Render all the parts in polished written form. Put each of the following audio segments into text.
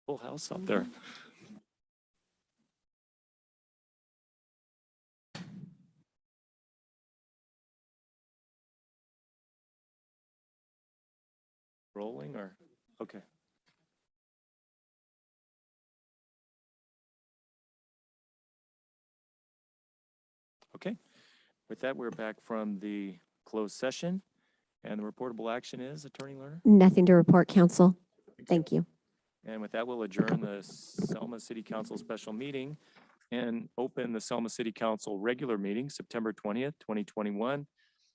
Full house up there. Rolling or, okay. Okay, with that, we're back from the closed session, and the reportable action is, Attorney Lerner? Nothing to report, Council. Thank you. And with that, we'll adjourn the Selma City Council special meeting and open the Selma City Council regular meeting, September 20th, 2021.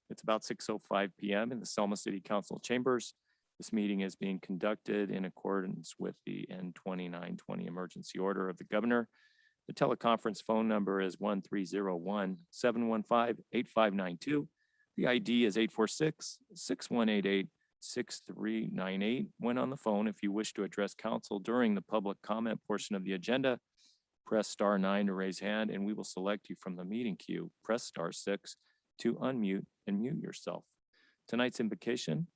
It's about 6:05 p.m. in the Selma City Council chambers. This meeting is being conducted in accordance with the N2920 emergency order of the governor. The teleconference phone number is 1301-715-8592. The ID is 846-6188-6398. When on the phone, if you wish to address council during the public comment portion of the agenda, press *9 to raise hand and we will select you from the meeting queue. Press *6 to unmute and mute yourself. Tonight's invocation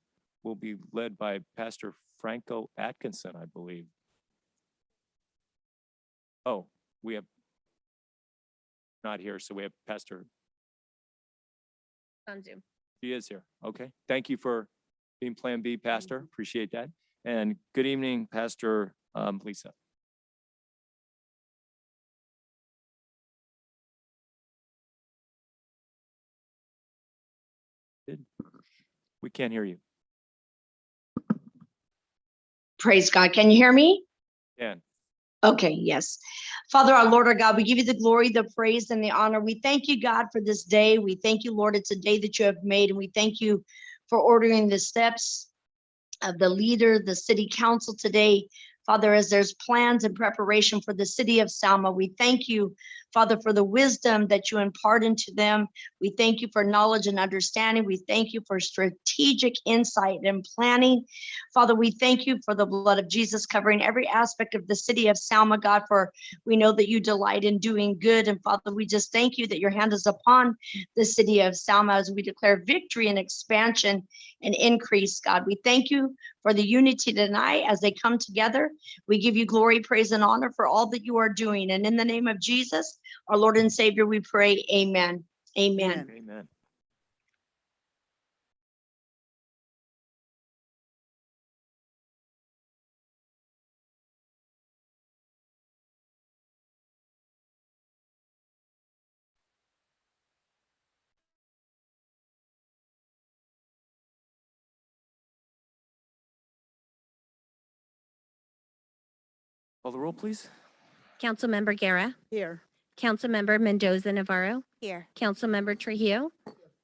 will be led by Pastor Franco Atkinson, I believe. Oh, we have not here, so we have Pastor. On Zoom. She is here. Okay. Thank you for being Plan B, Pastor. Appreciate that. And good evening, Pastor Lisa. We can't hear you. Praise God. Can you hear me? Dan. Okay, yes. Father, our Lord, our God, we give you the glory, the praise, and the honor. We thank you, God, for this day. We thank you, Lord, it's a day that you have made, and we thank you for ordering the steps of the leader, the city council today. Father, as there's plans and preparation for the city of Selma, we thank you, Father, for the wisdom that you impart into them. We thank you for knowledge and understanding. We thank you for strategic insight and planning. Father, we thank you for the blood of Jesus covering every aspect of the city of Selma, God, for we know that you delight in doing good. And Father, we just thank you that your hand is upon the city of Selma as we declare victory and expansion and increase, God. We thank you for the unity tonight as they come together. We give you glory, praise, and honor for all that you are doing. And in the name of Jesus, our Lord and Savior, we pray, amen. Amen. Amen. Call the roll, please. Councilmember Guerra, Here. Councilmember Mendoza Navarro, Here. Councilmember Trujillo,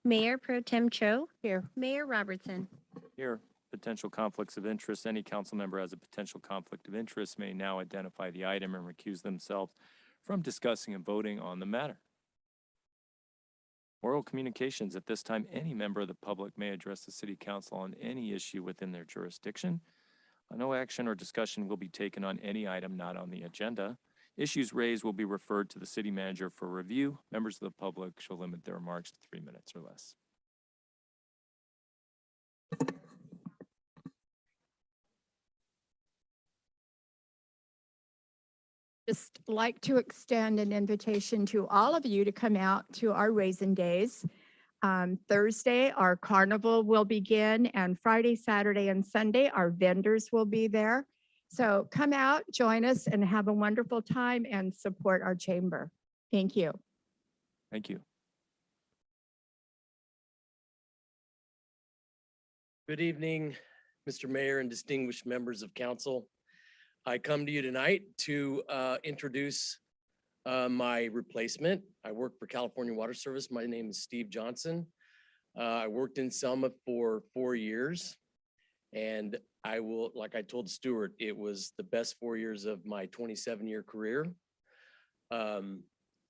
Mayor Pro Tem Cho, Here. Mayor Robertson. Here, potential conflicts of interest. Any council member has a potential conflict of interest may now identify the item and recuse themselves from discussing and voting on the matter. Oral communications. At this time, any member of the public may address the city council on any issue within their jurisdiction. No action or discussion will be taken on any item not on the agenda. Issues raised will be referred to the city manager for review. Members of the public shall limit their remarks to 3 minutes or less. Just like to extend an invitation to all of you to come out to our Raisin Days. Thursday, our carnival will begin, and Friday, Saturday, and Sunday, our vendors will be there. So come out, join us, and have a wonderful time and support our chamber. Thank you. Thank you. Good evening, Mr. Mayor and distinguished members of council. I come to you tonight to introduce my replacement. I work for California Water Service. My name is Steve Johnson. I worked in Selma for 4 years, and like I told Stuart, it was the best 4 years of my 27-year career.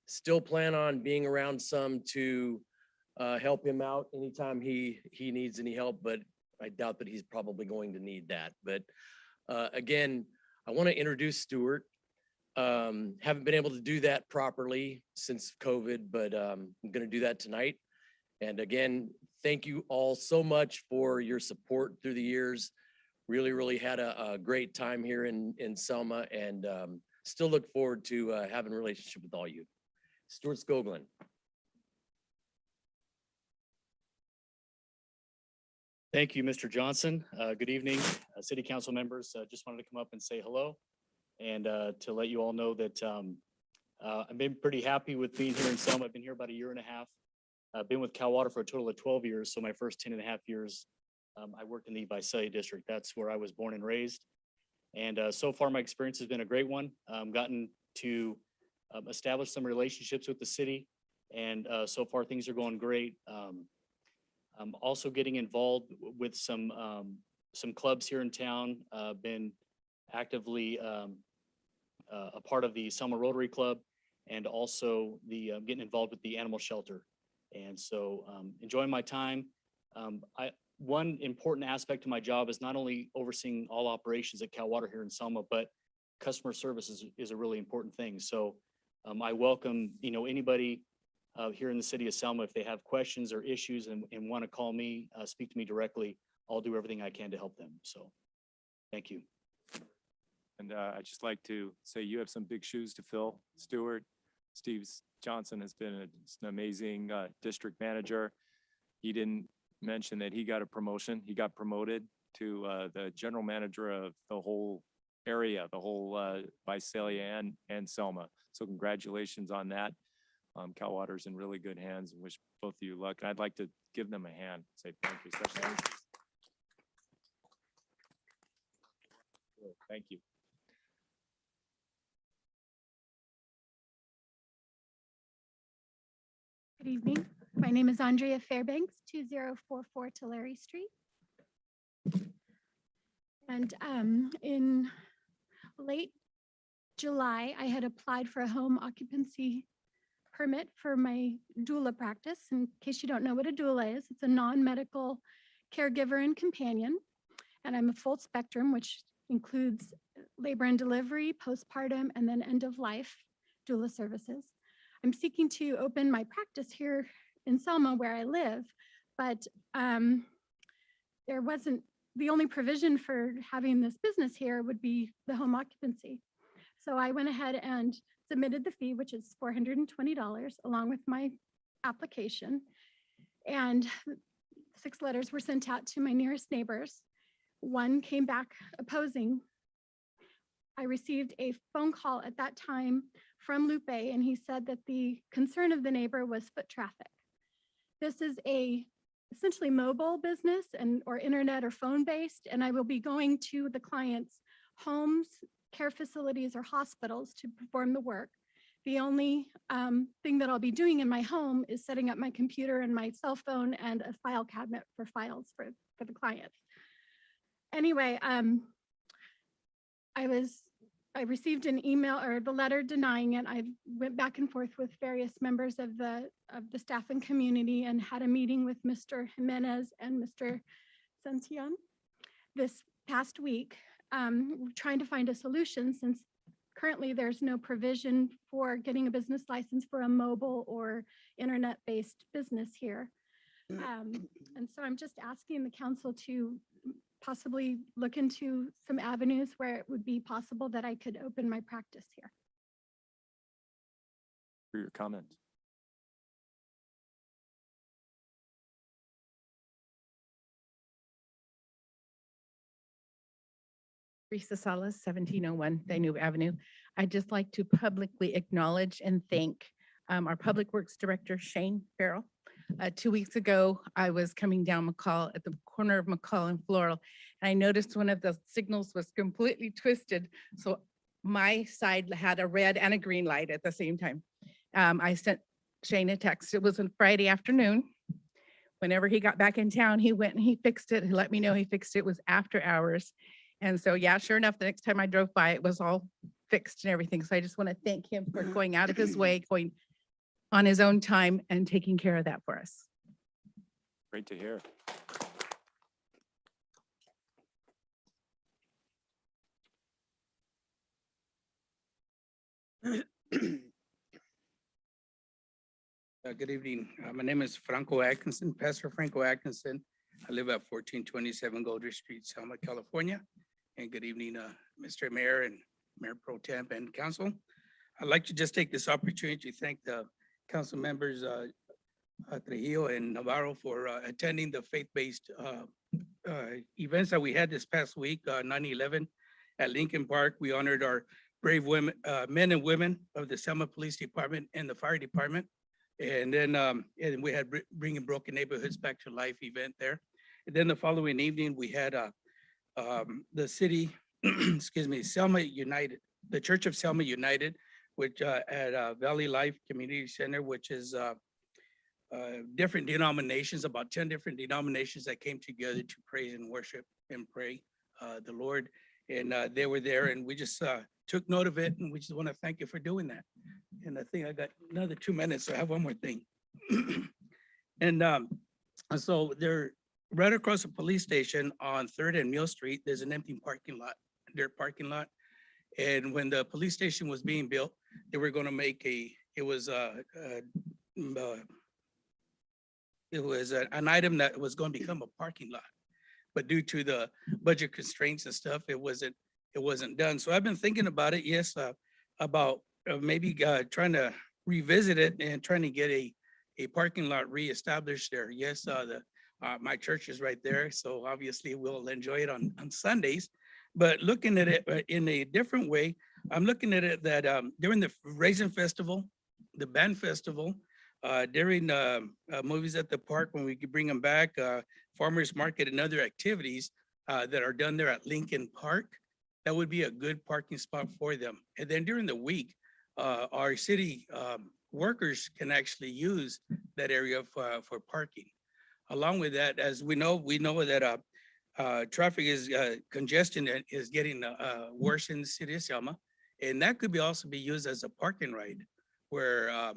Still plan on being around some to help him out anytime he needs any help, but I doubt that he's probably going to need that. But again, I want to introduce Stuart. Haven't been able to do that properly since COVID, but I'm going to do that tonight. And again, thank you all so much for your support through the years. really had a great time here in Selma, and still look forward to having a relationship with all you. Stuart Skoglund. Thank you, Mr. Johnson. Good evening, city council members. Just wanted to come up and say hello and to let you all know that I've been pretty happy with being here in Selma. I've been here about a year and a half. I've been with Cal Water for a total of 12 years. So my first 10 and a half years, I worked in the Visalia district. That's where I was born and raised. And so far, my experience has been a great one. Gotten to establish some relationships with the city. And so far, things are going great. I'm also getting involved with some clubs here in town. Been actively a part of the Selma Rotary Club, and also the getting involved with the animal shelter. And so enjoying my time. One important aspect of my job is not only overseeing all operations at Cal Water here in Selma, but customer service is a really important thing. So I welcome, anybody here in the city of Selma, if they have questions or issues and want to call me, speak to me directly, I'll do everything I can to help them. So thank you. And I'd just like to say you have some big shoes to fill, Stuart. Steve Johnson has been just an amazing district manager. He didn't mention that he got a promotion. He got promoted to the general manager of the whole area, the whole Visalia and Selma. So congratulations on that. Cal Water's in really good hands, and wish both of you luck. And I'd like to give them a hand, say thank you, especially. Thank you. Good evening. My name is Andrea Fairbanks, 2044 Tulare Street. And in late July, I had applied for a home occupancy permit for my doula practice. In case you don't know what a doula is, it's a non-medical caregiver and companion. And I'm a full spectrum, which includes labor and delivery, postpartum, and then end of life doula services. I'm seeking to open my practice here in Selma where I live, but there wasn't, the only provision for having this business here would be the home occupancy. So I went ahead and submitted the fee, which is $420, along with my application. And 6 letters were sent out to my nearest neighbors. One came back opposing. I received a phone call at that time from Lupe, and he said that the concern of the neighbor was foot traffic. This is a essentially mobile business or internet or phone based, and I will be going to the client's homes, care facilities, or hospitals to perform the work. The only thing that I'll be doing in my home is setting up my computer and my cell phone and a file cabinet for files for the client. Anyway, I received an email or the letter denying it. I went back and forth with various members of the staff and community and had a meeting with Mr. Jimenez and Mr. Santillan this past week, trying to find a solution since currently there's no provision for getting a business license for a mobile or internet-based business here. And so I'm just asking the council to possibly look into some avenues where it would be possible that I could open my practice here. For your comment. Teresa Salas, 1701 Danube Avenue. I'd just like to publicly acknowledge and thank our Public Works Director, Shane Farrell. 2 weeks ago, I was coming down McCall at the corner of McCall and Floral, and I noticed one of the signals was completely twisted. So my side had a red and a green light at the same time. I sent Shane a text. It was on Friday afternoon. Whenever he got back in town, he went and he fixed it. He let me know he fixed it. It was after hours. And so, yeah, sure enough, the next time I drove by, it was all fixed and everything. So I just want to thank him for going out of his way, going on his own time and taking care of that for us. Great to hear. Good evening. My name is Franco Atkinson, Pastor Franco Atkinson. I live at 1427 Golders Street, Selma, California. And good evening, Mr. Mayor and Mayor Pro Temp and Council. I'd like to just take this opportunity to thank the council members, Trujillo and Navarro, for attending the faith-based events that we had this past week, 9/11 at Lincoln Park. We honored our brave women, men and women of the Selma Police Department and the Fire Department. And then and we had Bringing Broken Neighborhoods Back to Life event there. And then the following evening, we had the city, excuse me, Selma United, the Church of Selma United, which at Valley Life Community Center, which is different denominations, about 10 different denominations that came together to praise and worship and pray the Lord. And they were there, and we just took note of it, and we just want to thank you for doing that. And I think I got another 2 minutes, so I have one more thing. And so they're right across the police station on 3rd and Mill Street. There's an empty parking lot, dirt parking lot. And when the police station was being built, they were going to make it was an item that was going to become a parking lot. But due to the budget constraints and stuff, it wasn't done. So I've been thinking about it, yes, about maybe trying to revisit it and trying to get a parking lot reestablished there. Yes, my church is right there, so obviously we'll enjoy it on Sundays. But looking at it in a different way, I'm looking at it that during the Raisin Festival, the band festival, during movies at the park, when we could bring them back, farmers market and other activities that are done there at Lincoln Park, that would be a good parking spot for them. And then during the week, our city workers can actually use that area for parking. Along with that, as we know that traffic is congestion is getting worse in the city of Selma. And that could also be used as a parking ride where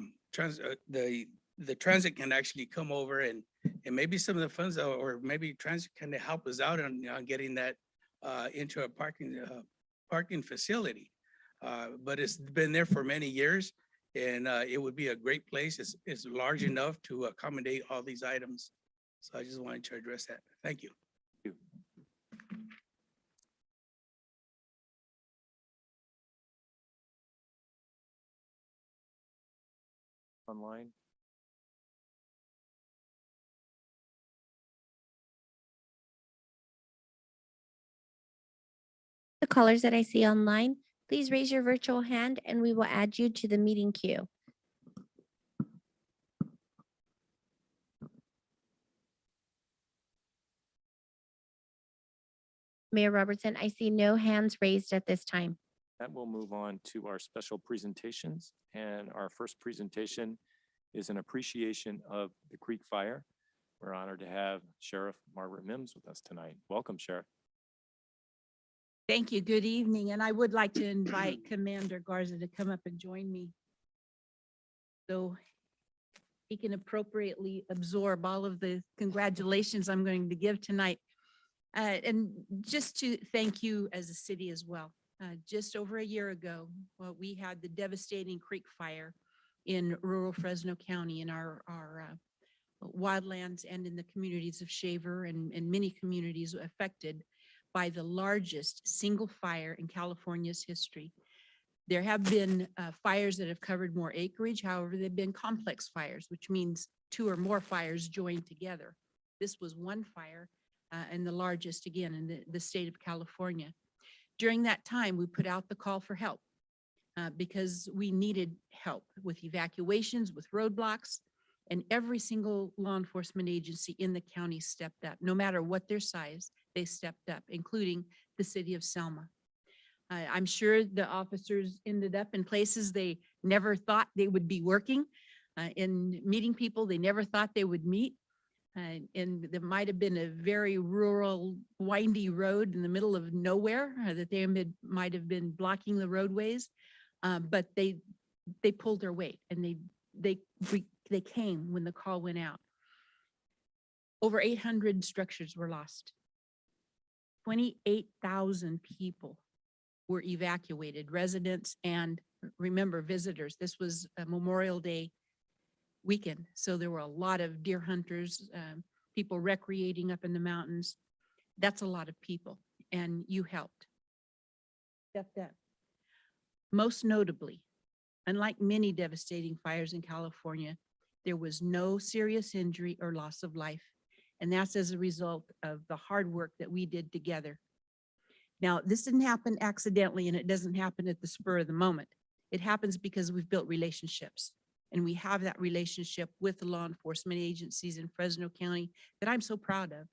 the transit can actually come over and maybe some of the funds or maybe transit can help us out on getting that into a parking facility. But it's been there for many years, and it would be a great place. It's large enough to accommodate all these items. So I just wanted to address that. Thank you. Online. The callers that I see online, please raise your virtual hand and we will add you to the meeting queue. Mayor Robertson, I see no hands raised at this time. That will move on to our special presentations. And our first presentation is an appreciation of the Creek Fire. We're honored to have Sheriff Margaret Mims with us tonight. Welcome, Sheriff. Thank you. Good evening. And I would like to invite Commander Garza to come up and join me, so he can appropriately absorb all of the congratulations I'm going to give tonight. And just to thank you as a city as well. Just over a year ago, we had the devastating Creek Fire in rural Fresno County in our wildlands and in the communities of Shaver and many communities affected by the largest single fire in California's history. There have been fires that have covered more acreage. However, they've been complex fires, which means 2 or more fires joined together. This was one fire and the largest again in the state of California. During that time, we put out the call for help because we needed help with evacuations, with roadblocks, and every single law enforcement agency in the county stepped up. No matter what their size, they stepped up, including the city of Selma. I'm sure the officers ended up in places they never thought they would be working, in meeting people they never thought they would meet. And there might have been a very rural, windy road in the middle of nowhere that they might have been blocking the roadways, but they pulled their weight and they came when the call went out. Over 800 structures were lost. 28,000 people were evacuated, residents and remember visitors. This was a Memorial Day weekend, so there were a lot of deer hunters, people recreating up in the mountains. That's a lot of people, and you helped. Step that. Most notably, unlike many devastating fires in California, there was no serious injury or loss of life. And that's as a result of the hard work that we did together. Now, this didn't happen accidentally, and it doesn't happen at the spur of the moment. It happens because we've built relationships, and we have that relationship with the law enforcement agencies in Fresno County that I'm so proud of,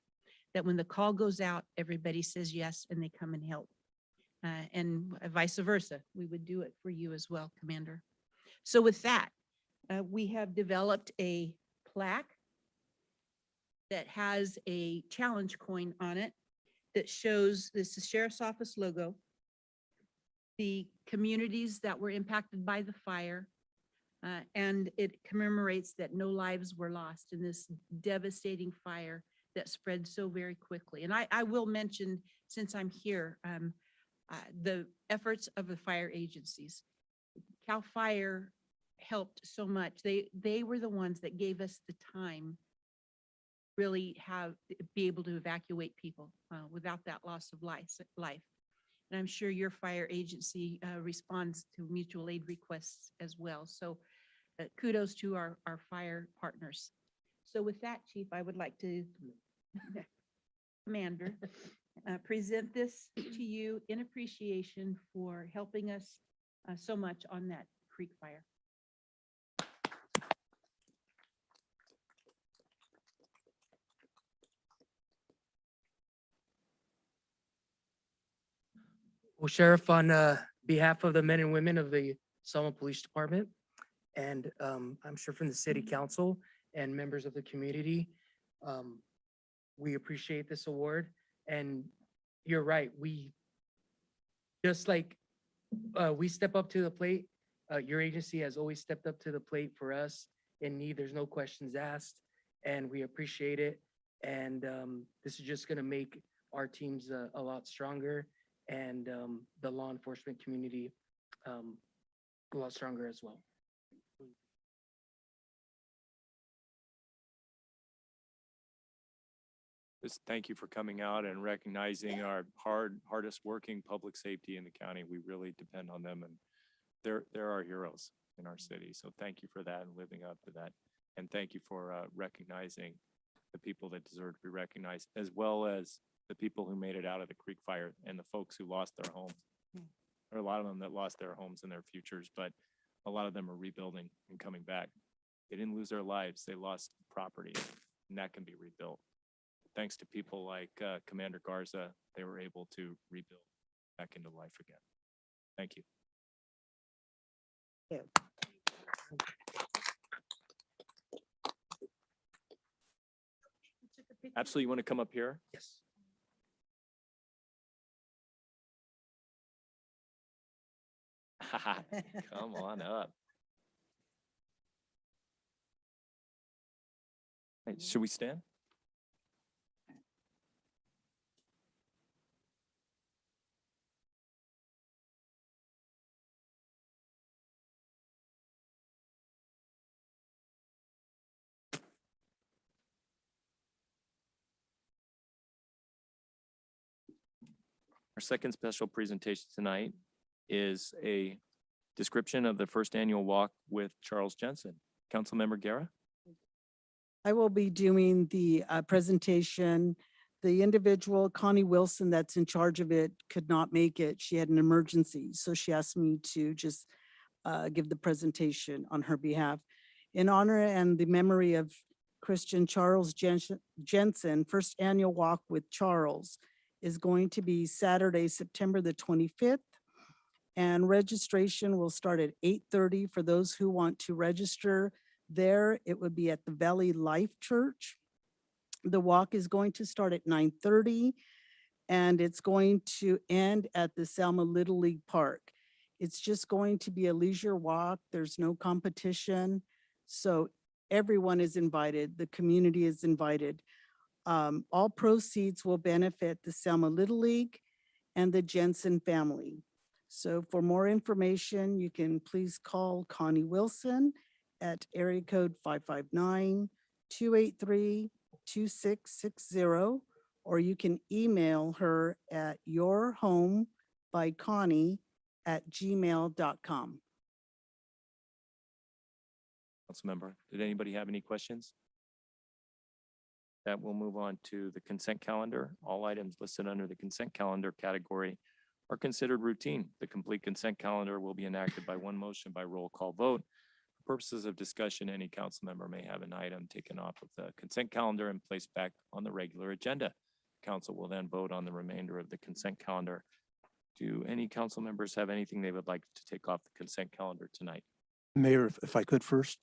that when the call goes out, everybody says yes, and they come and help. And vice versa, we would do it for you as well, Commander. So with that, we have developed a plaque that has a challenge coin on it that shows this is Sheriff's Office logo, the communities that were impacted by the fire, and it commemorates that no lives were lost in this devastating fire that spread so very quickly. And I will mention, since I'm here, the efforts of the fire agencies. CAL FIRE helped so much. They were the ones that gave us the time really be able to evacuate people without that loss of life. And I'm sure your fire agency responds to mutual aid requests as well. So kudos to our fire partners. So with that, Chief, I would like to, Commander, present this to you in appreciation for helping us so much on that creek fire. Well, Sheriff, on behalf of the men and women of the Selma Police Department, and I'm sure from the City Council and members of the community, we appreciate this award. And you're right, we just like we step up to the plate, your agency has always stepped up to the plate for us in need. There's no questions asked, and we appreciate it. And this is just going to make our teams a lot stronger, and the law enforcement community a lot stronger as well. Just thank you for coming out and recognizing our hardest working public safety in the county. We really depend on them, and they're our heroes in our city. So thank you for that and living up to that. And thank you for recognizing the people that deserve to be recognized, as well as the people who made it out of the creek fire and the folks who lost their homes. There are a lot of them that lost their homes and their futures, but a lot of them are rebuilding and coming back. They didn't lose their lives. They lost property, and that can be rebuilt. Thanks to people like Commander Garza, they were able to rebuild back into life again. Thank you. Absolutely. You want to come up here? Yes. Come on up. Hey, should we stand? Our second special presentation tonight is a description of the first annual walk with Charles Jensen. Councilmember Guerra? I will be doing the presentation. The individual, Connie Wilson, that's in charge of it, could not make it. She had an emergency, so she asked me to just give the presentation on her behalf. In honor and the memory of Christian Charles Jensen, first annual walk with Charles is going to be Saturday, September the 25th. And registration will start at 8:30 for those who want to register there. It would be at the Valley Life Church. The walk is going to start at 9:30 and it's going to end at the Selma Little League Park. It's just going to be a leisure walk. There's no competition. So everyone is invited. The community is invited. All proceeds will benefit the Selma Little League and the Jensen family. So for more information, you can please call Connie Wilson at area code 559-283-8255. 2660, or you can email her at yourhomebyconnie@gmail.com. Councilmember, did anybody have any questions? That will move on to the consent calendar. All items listed under the consent calendar category are considered routine. The complete consent calendar will be enacted by one motion by roll call vote. For purposes of discussion, any council member may have an item taken off of the consent calendar and placed back on the regular agenda. Council will then vote on the remainder of the consent calendar. Do any council members have anything they would like to take off the consent calendar tonight? Mayor, if I could first,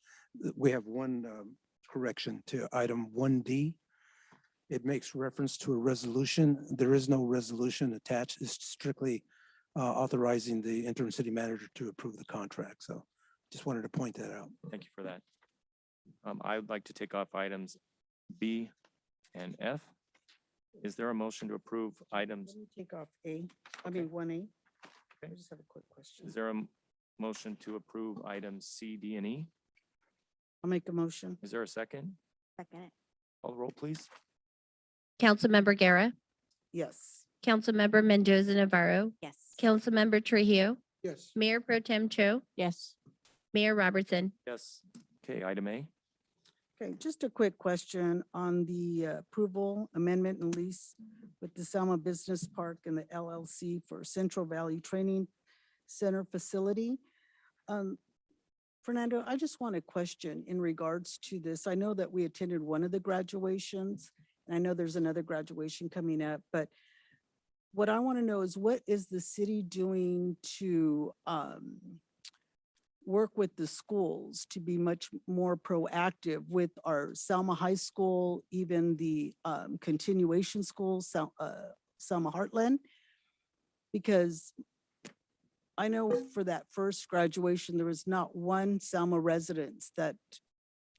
we have one correction to item 1D. It makes reference to a resolution. There is no resolution attached. It's strictly authorizing the interim city manager to approve the contract. So just wanted to point that out. Thank you for that. I would like to take off items B and F. Is there a motion to approve items? Let me take off A, I mean 1A. I Okay. just have a quick question. Is there a motion to approve items C, D, and E? I'll make a motion. Is there a second? Second. Call the roll, please. Councilmember Guerra, Yes. Councilmember Mendoza Navarro, Yes. Councilmember Trujillo, Yes. Mayor Pro Tem Cho, Yes. Mayor Robertson. Yes. Okay, item A. Okay, just a quick question on the approval amendment and lease with the Selma Business Park and the LLC for Central Valley Training Center facility. Fernando, I just want to question in regards to this. I know that we attended one of the graduations, and I know there's another graduation coming up, but what I want to know is what is the city doing to work with the schools to be much more proactive with our Selma High School, even the continuation schools, Selma Heartland? Because I know for that first graduation, there was not one Selma resident that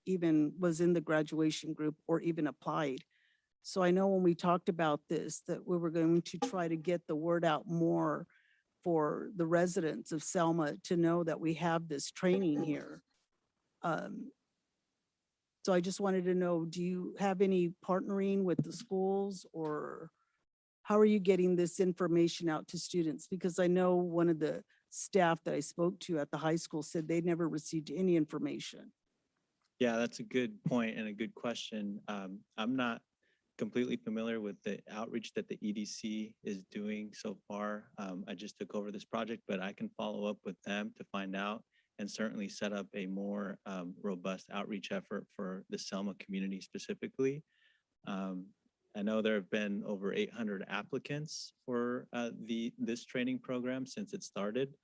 even was in the graduation group or even applied. So I know when we talked about this, that we were going to try to get the word out more for the residents of Selma to know that we have this training here. So I just wanted to know, do you have any partnering with the schools, or how are you getting this information out to students? Because I know one of the staff that I spoke to at the high school said they never received any information. Yeah, that's a good point and a good question. I'm not completely familiar with the outreach that the EDC is doing so far. I just took over this project, but I can follow up with them to find out and certainly set up a more robust outreach effort for the Selma community specifically. I know there have been over 800 applicants for this training program since it started,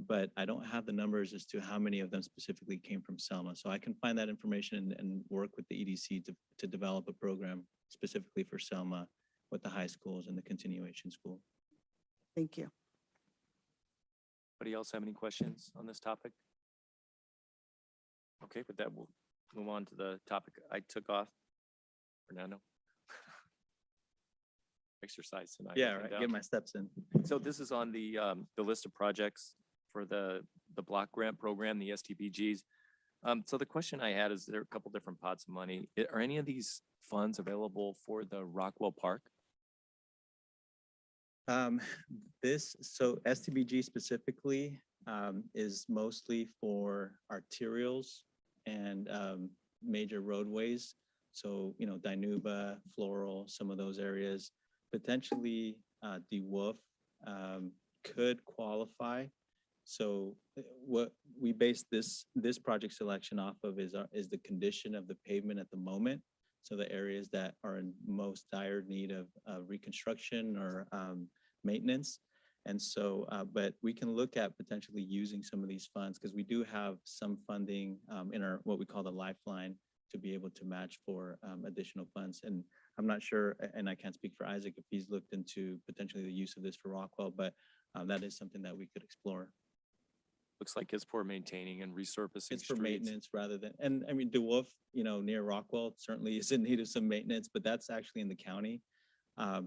but I don't have the numbers as to how many of them specifically came from Selma. So I can find that information and work with the EDC to develop a program specifically for Selma with the high schools and the continuation school. Thank you. Anybody else have any questions on this topic? Okay, with that, we'll move on to the topic I took off. Fernando. Exercise tonight. Yeah, up and right. down. Get my steps in. So this is on the list of projects for the block grant program, the STBGs. So the question I had is, there are a couple different pots of money. Are any of these funds available for the Rockwell Park? So STBG specifically is mostly for arterials and major roadways. So, you know, Dinuba, Floral, some of those areas. Potentially DeWolf could qualify. So what we base this project selection off of is the condition of the pavement at the moment. So the areas that are in most dire need of reconstruction or maintenance. And so, but we can look at potentially using some of these funds because we do have some funding in our, what we call the lifeline, to be able to match for additional funds. And I'm not sure, and I can't speak for Isaac if he's looked into potentially the use of this for Rockwell, but that is something that we could explore. Looks like it's for maintaining and resurfacing It's for streets. maintenance rather than, and I mean, DeWolf, you know, near Rockwell certainly is in need of some maintenance, but that's actually in the county.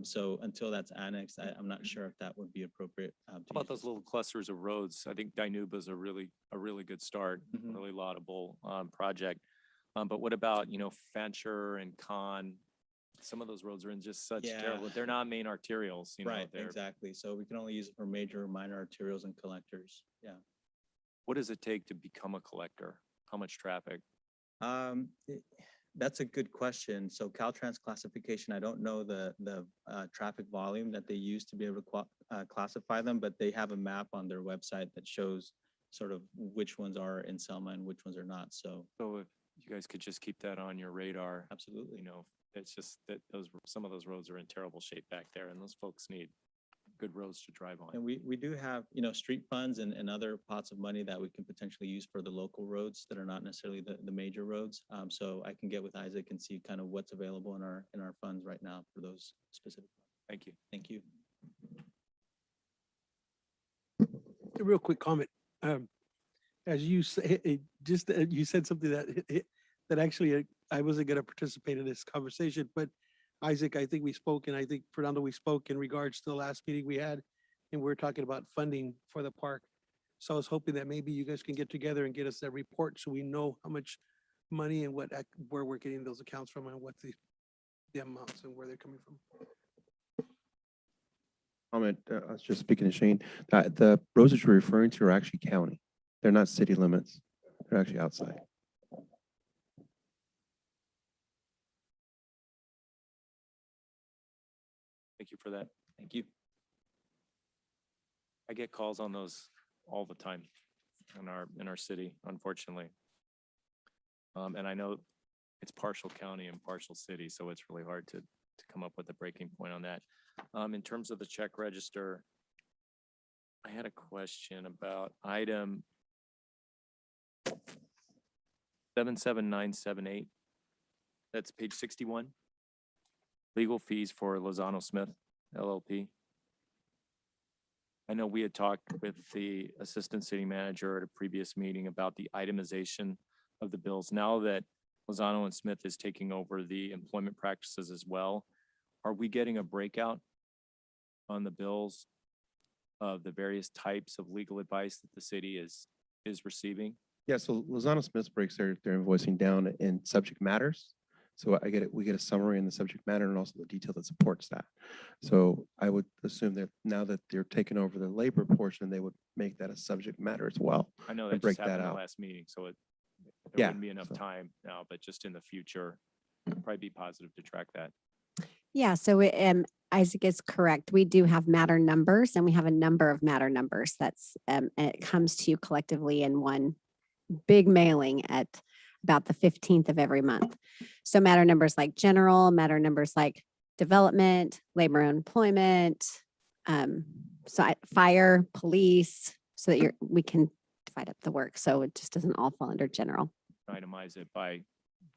So until that's annexed, I'm not sure if that would be appropriate. How about those little clusters of roads? I think Dinuba is a really good start, Mhm. really laudable project. But what about, you know, Fancher and Con, Some of those roads are in just such Yeah. terrible, they're not main arterials, you know, Right, they're, exactly. So we can only use it for major, minor arterials and collectors. Yeah. what does it take to become a collector? How much traffic? That's a good question. So Caltrans classification, I don't know the traffic volume that they use to be able to classify them, but they have a map on their website that shows sort of which ones are in Selma and which ones are not. So So if you guys could just keep that on your radar, absolutely. you know, it's just that some of those roads are in terrible shape back there and those folks need good roads to drive on. And we do have, street funds and other pots of money that we can potentially use for the local roads that are not necessarily the major roads. So I can get with Isaac and see kind of what's available in our funds right now for those specific. Thank you. Thank you. A real quick comment. As you say, you said something that actually I wasn't going to participate in this conversation, but Isaac, I think we spoke, and I think Fernando, we spoke in regards to the last meeting we had, and we were talking about funding for the park. So I was hoping that maybe you guys can get together and get us that report so we know how much money and where we're getting those accounts from and what the amounts and where they're coming from. Comment, I was just speaking to Shane, that the roads that you're referring to are actually county. They're not city limits. They're actually outside. Thank you for that. Thank you. I get calls on those all the time in our city, unfortunately. And I know it's partial county and partial city, so it's really hard to come up with a breaking point on that. In terms of the check register, I had a question about item 77978. That's page 61. Legal fees for Lozano Smith LLP. I know we had talked with the assistant city manager at a previous meeting about the itemization of the bills. Now that Lozano and Smith is taking over the employment practices as well, are we getting a breakout on the bills of the various types of legal advice that the city is receiving? Yeah, so Lozano Smith breaks their invoicing down in subject matters. So we get a summary in the subject matter and also the detail that supports that. So I would assume that now that they're taking over the labor portion, they would make that a subject matter as well. I know and that break just happened that in the out. last meeting, so there Yeah, wouldn't be enough so- time now, but just in the future, it'd probably be positive to track that. Yeah, so Isaac is correct. We do have matter numbers and we have a number of matter numbers that's, and it comes to you collectively in one big mailing at about the 15th of every month. So matter numbers like general, matter numbers like development, labor and employment, fire, police, so that we can divide up the work. So it just doesn't all fall under general. Itemize it by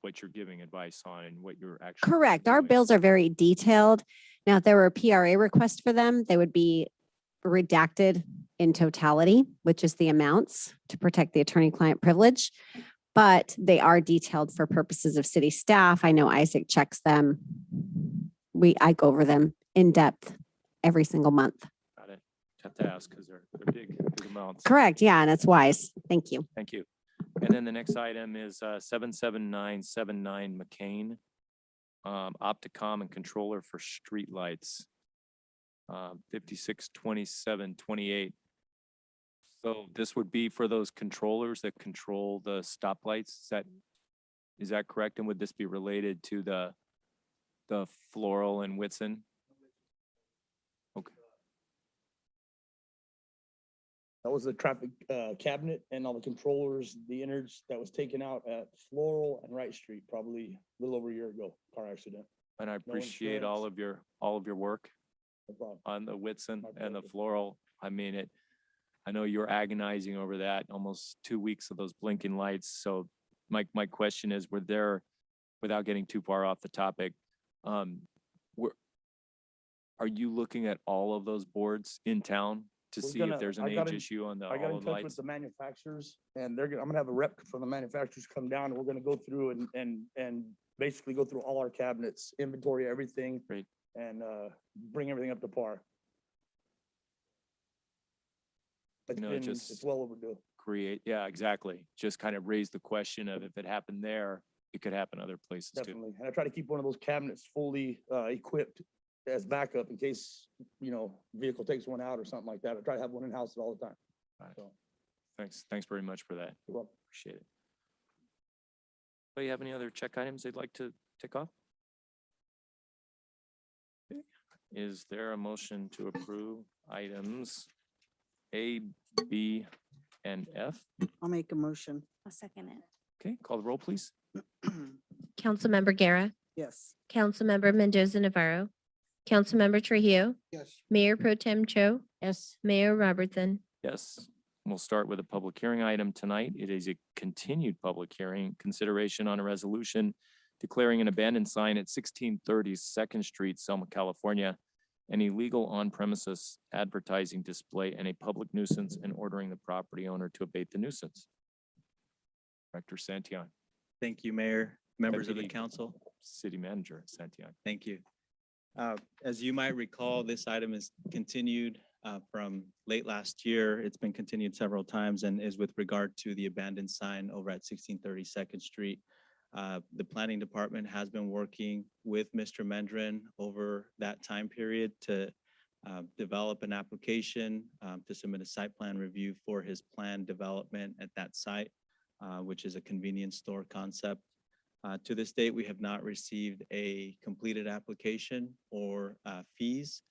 what you're giving advice on and what you're actually. Correct. Our doing. bills are very detailed. Now, if there were a PRA request for them, they would be redacted in totality, which is the amounts to protect the attorney-client privilege. But they are detailed for purposes of city staff. I know Isaac checks them. I go over them in depth every single month. Got it. Have to ask because they're big amounts. Correct. Yeah, and it's wise. Thank you. Thank you. And then the next item is 77979 McCain, Opticom and controller for streetlights, 562728. So this would be for those controllers that control the stoplights. Is that correct? And would this be related to the Floral and Whitson? Okay. That was the traffic cabinet and all the controllers, the innards that was taken out at Floral and Wright Street, probably a little over a year ago, car accident. And I appreciate all of your work No problem. on the Whitson My and the pleasure. Floral. I mean, I know you're agonizing over that, almost 2 weeks of those blinking lights. So my question is, without getting too far off the topic, are you looking at all of those boards in town to see if there's an age issue on I got all in the touch with lights? the manufacturers and I'm gonna have a rep from the manufacturers come down and we're gonna go through and basically go through all our cabinets, inventory, everything. Great. And bring everything up to par. It's well overdue. Yeah, exactly. Just kind of raise the question of if it happened there, it could happen other places too. Definitely. And I try to keep one of those cabinets fully equipped as backup in case, vehicle takes one out or something like that. I try to have one in house all the time. Right. So, Thanks very much for that. you're welcome. Appreciate it. Do you have any other check items they'd like to tick off? Okay. Is there a motion to approve items A, B, and F? I'll make a motion. I'll second it. Okay, call the roll, please. Councilmember Guerra, Yes. Councilmember Mendoza Navarro, Councilmember Trujillo, Yes. Mayor Pro Tem Cho, Yes. Mayor Robertson. Yes, we'll start with a public hearing item tonight. It is a continued public hearing, consideration on a resolution declaring an abandoned sign at 1630 Second Street, Selma, California, an illegal on-premises advertising display and a public nuisance, and ordering the property owner to abate the nuisance. Director Santillan. Thank you, Mayor, members of the Deputy council. City Manager Santillan. Thank you. As you might recall, this item is continued from late last year. It's been continued several times and is with regard to the abandoned sign over at 1630 Second Street. The planning department has been working with Mr. Mendrin over that time period to develop an application to submit a site plan review for his planned development at that site, which is a convenience store concept. To this date, we have not received a completed application or fees.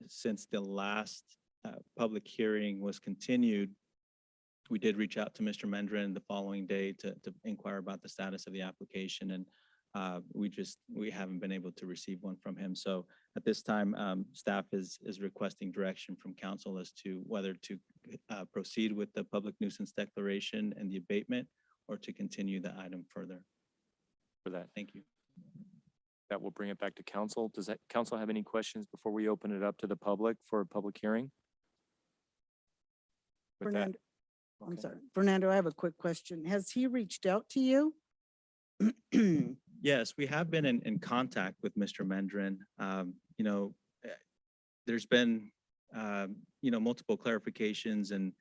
Since the last public hearing was continued, we did reach out to Mr. Mendrin the following day to inquire about the status of the application, and we haven't been able to receive one from him. So at this time, staff is requesting direction from council as to whether to proceed with the public nuisance declaration and the abatement, or to continue the item further. For that. Thank you. That will bring it back to council. Does that council have any questions before we open it up to the public for a public hearing? With that, Fernando, I'm okay. sorry. Fernando, I have a quick question. Has he reached out to you? Yes, we have been in contact with Mr. Mendrin. There's been, multiple clarifications and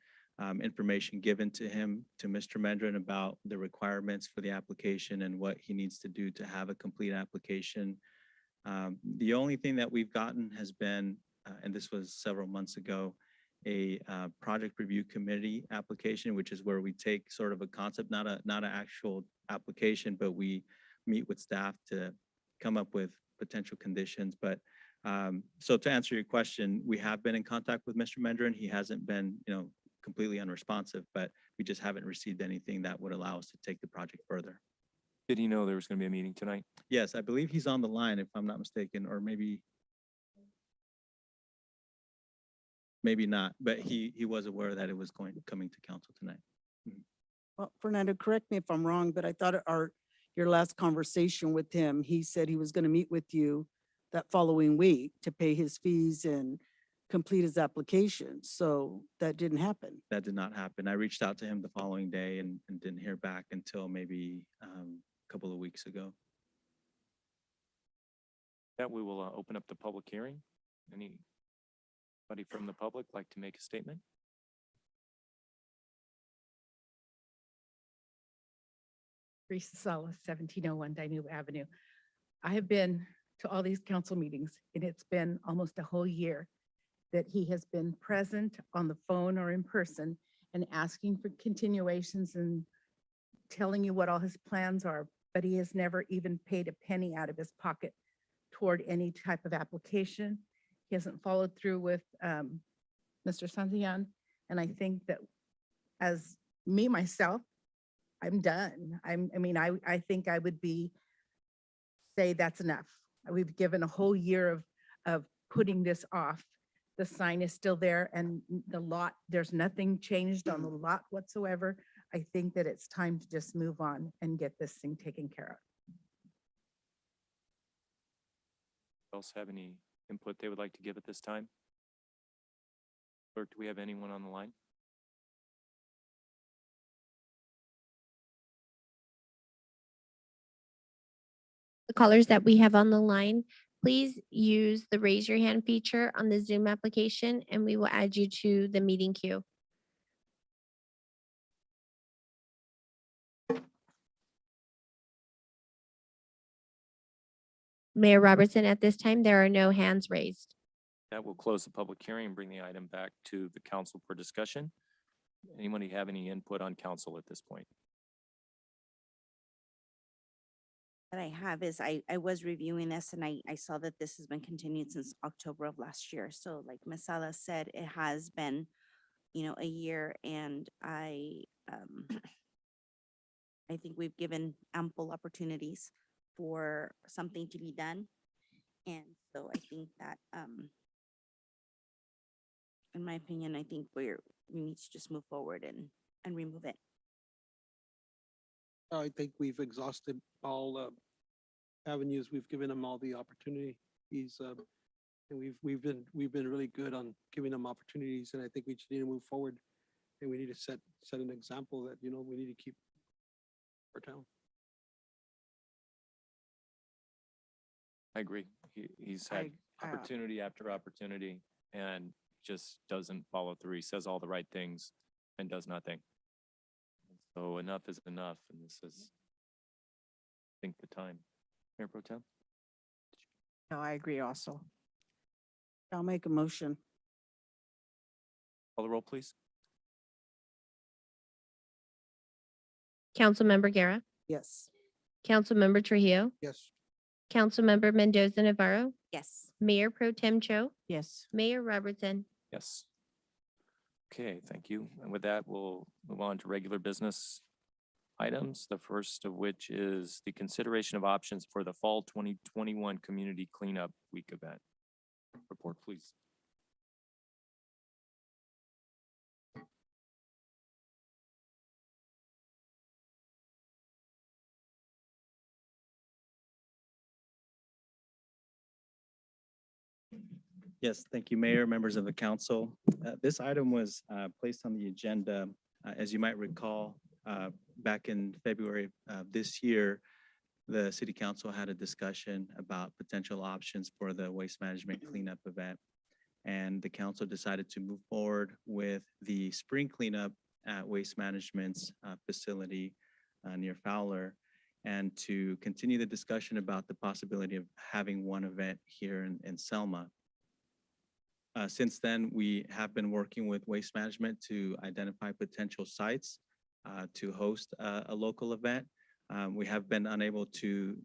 information given to him, to Mr. Mendrin, about the requirements for the application and what he needs to do to have a complete application. The only thing that we've gotten has been, and this was several months ago, a project review committee application, which is where we take sort of a concept, not an actual application, but we meet with staff to come up with potential conditions. But so to answer your question, we have been in contact with Mr. Mendrin. He hasn't been, completely unresponsive, but we just haven't received anything that would allow us to take the project further. Did he know there was going to be a meeting tonight? Yes, I believe he's on the line, if I'm not mistaken, or maybe not, but he was aware that it was coming to council tonight. Well, Fernando, correct me if I'm wrong, but I thought your last conversation with him, he said he was going to meet with you that following week to pay his fees and complete his application. So that didn't happen. That did not happen. I reached out to him the following day and didn't hear back until maybe a couple of weeks ago. That we will open up the public hearing. Anybody from the public like to make a statement? Teresa Salas, 1701 Danube Avenue. I have been to all these council meetings, and it's been almost a whole year that he has been present on the phone or in person and asking for continuations and telling you what all his plans are, but he has never even paid a penny out of his pocket toward any type of application. He hasn't followed through with Mr. Santillan, and I think that as me, myself, I'm done. I think I would say that's enough. We've given a whole year of putting this off. The sign is still there and the lot, there's nothing changed on the lot whatsoever. I think that it's time to just move on and get this thing taken care of. Else have any input they would like to give at this time? Or do we have anyone on the line? The callers that we have on the line, please use the raise your hand feature on the Zoom application and we will add you to the meeting queue. Mayor Robertson, at this time, there are no hands raised. That will close the public hearing and bring the item back to the council for discussion. Anybody have any input on council at this point? That I have is I was reviewing this and I saw that this has been continued since October of last year. So like Ms. Salas said, it has been, a year, and I think we've given ample opportunities for something to be done. And so I think that, in my opinion, I think we need to just move forward and remove it. I think we've exhausted all avenues. We've given him all the opportunity. And we've been really good on giving them opportunities, and I think we just need to move forward. And we need to set an example that, we need to keep our town. I agree. He's had opportunity after opportunity and just doesn't follow through. He says all the right things and does nothing. So enough is enough, and this is, I think, the time. Mayor Pro Tem? No, I agree also. I'll make a motion. Call the roll, please. Councilmember Guerra, Yes. Councilmember Trujillo, Yes. Councilmember Mendoza Navarro, Yes. Mayor Pro Tem Cho, Yes. Mayor Robertson. Yes. Okay, thank you. And with that, we'll move on to regular business items, the first of which is the consideration of options for the Fall 2021 Community Cleanup Week event. Report, please. Yes, thank you, Mayor, members of the council. This item was placed on the agenda, as you might recall, back in February of this year. The city council had a discussion about potential options for the waste management cleanup event. And the council decided to move forward with the spring cleanup at Waste Management's facility near Fowler, and to continue the discussion about the possibility of having one event here in Selma. Since then, we have been working with Waste Management to identify potential sites to host a local event. We have been unable to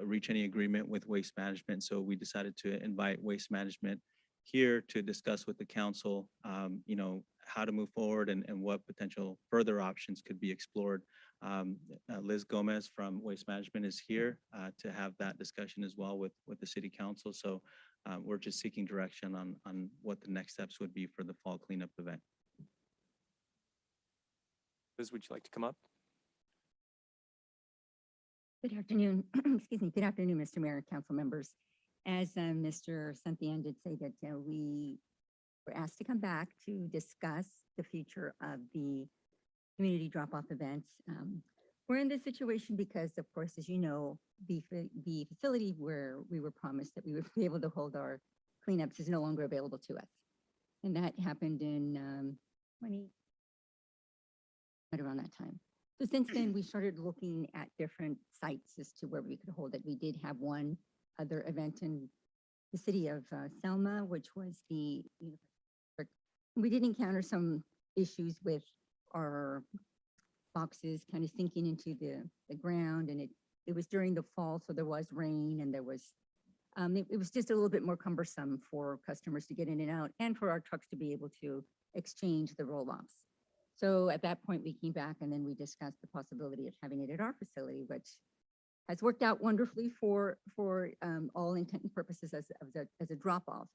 reach any agreement with Waste Management, so we decided to invite Waste Management here to discuss with the council, how to move forward and what potential further options could be explored. Liz Gomez from Waste Management is here to have that discussion as well with the city council. So we're just seeking direction on what the next steps would be for the fall cleanup event. Liz, would you like to come up? Good afternoon. Excuse me. Good afternoon, Mr. Mayor, council members. As Mr. Santian did say that we were asked to come back to discuss the future of the community drop-off events. We're in this situation because, of course, as you know, the facility where we were promised that we would be able to hold our cleanups is no longer available to us. And that happened in right around that time. So since then, we started looking at different sites as to where we could hold it. We did have one other event in the city of Selma, which was we did encounter some issues with our boxes kind of sinking into the ground, and it was during the fall, so there was rain, and there was it was just a little bit more cumbersome for customers to get in and out, and for our trucks to be able to exchange the roll-offs. So at that point, we came back and then we discussed the possibility of having it at our facility, which has worked out wonderfully for all intent and purposes as a drop-off.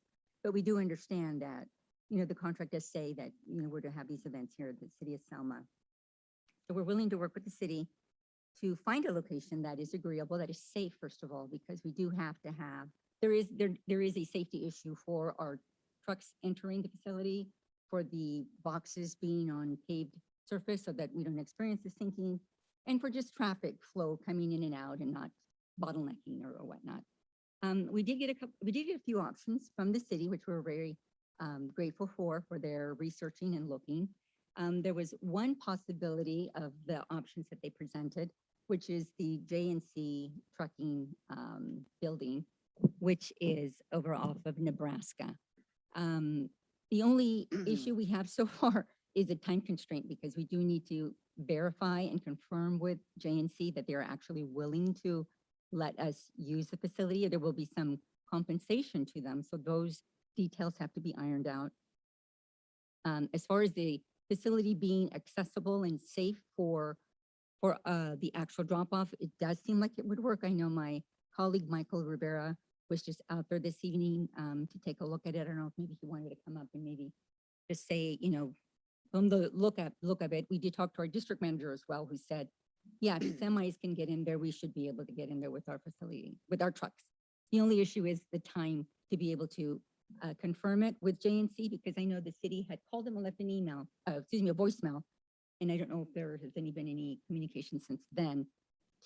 But we do understand that, the contract does say that, we're to have these events here at the city of Selma. So we're willing to work with the city to find a location that is agreeable, that is safe, first of all, because we do have to have, there is a safety issue for our trucks entering the facility, for the boxes being on paved surface so that we don't experience the sinking, and for just traffic flow coming in and out and not bottlenecking or whatnot. We did get a few options from the city, which we're very grateful for their researching and looking. There was one possibility of the options that they presented which is the JNC trucking building, which is over off of Nebraska. The only issue we have so far is a time constraint because we do need to verify and confirm with JNC that they're actually willing to let us use the facility. There will be some compensation to them. So those details have to be ironed out. As far as the facility being accessible and safe for the actual drop-off, it does seem like it would work. I know my colleague, Michael Rivera, was just out there this evening to take a look at it. I don't know if maybe he wanted to come up and maybe just say, you know, from the look of it, we did talk to our district manager as well, who said, yeah, if semis can get in there, we should be able to get in there with our facility, with our trucks. The only issue is the time to be able to confirm it with JNC, because I know the city had called them and left an email, a voicemail. And I don't know if there has been any communication since then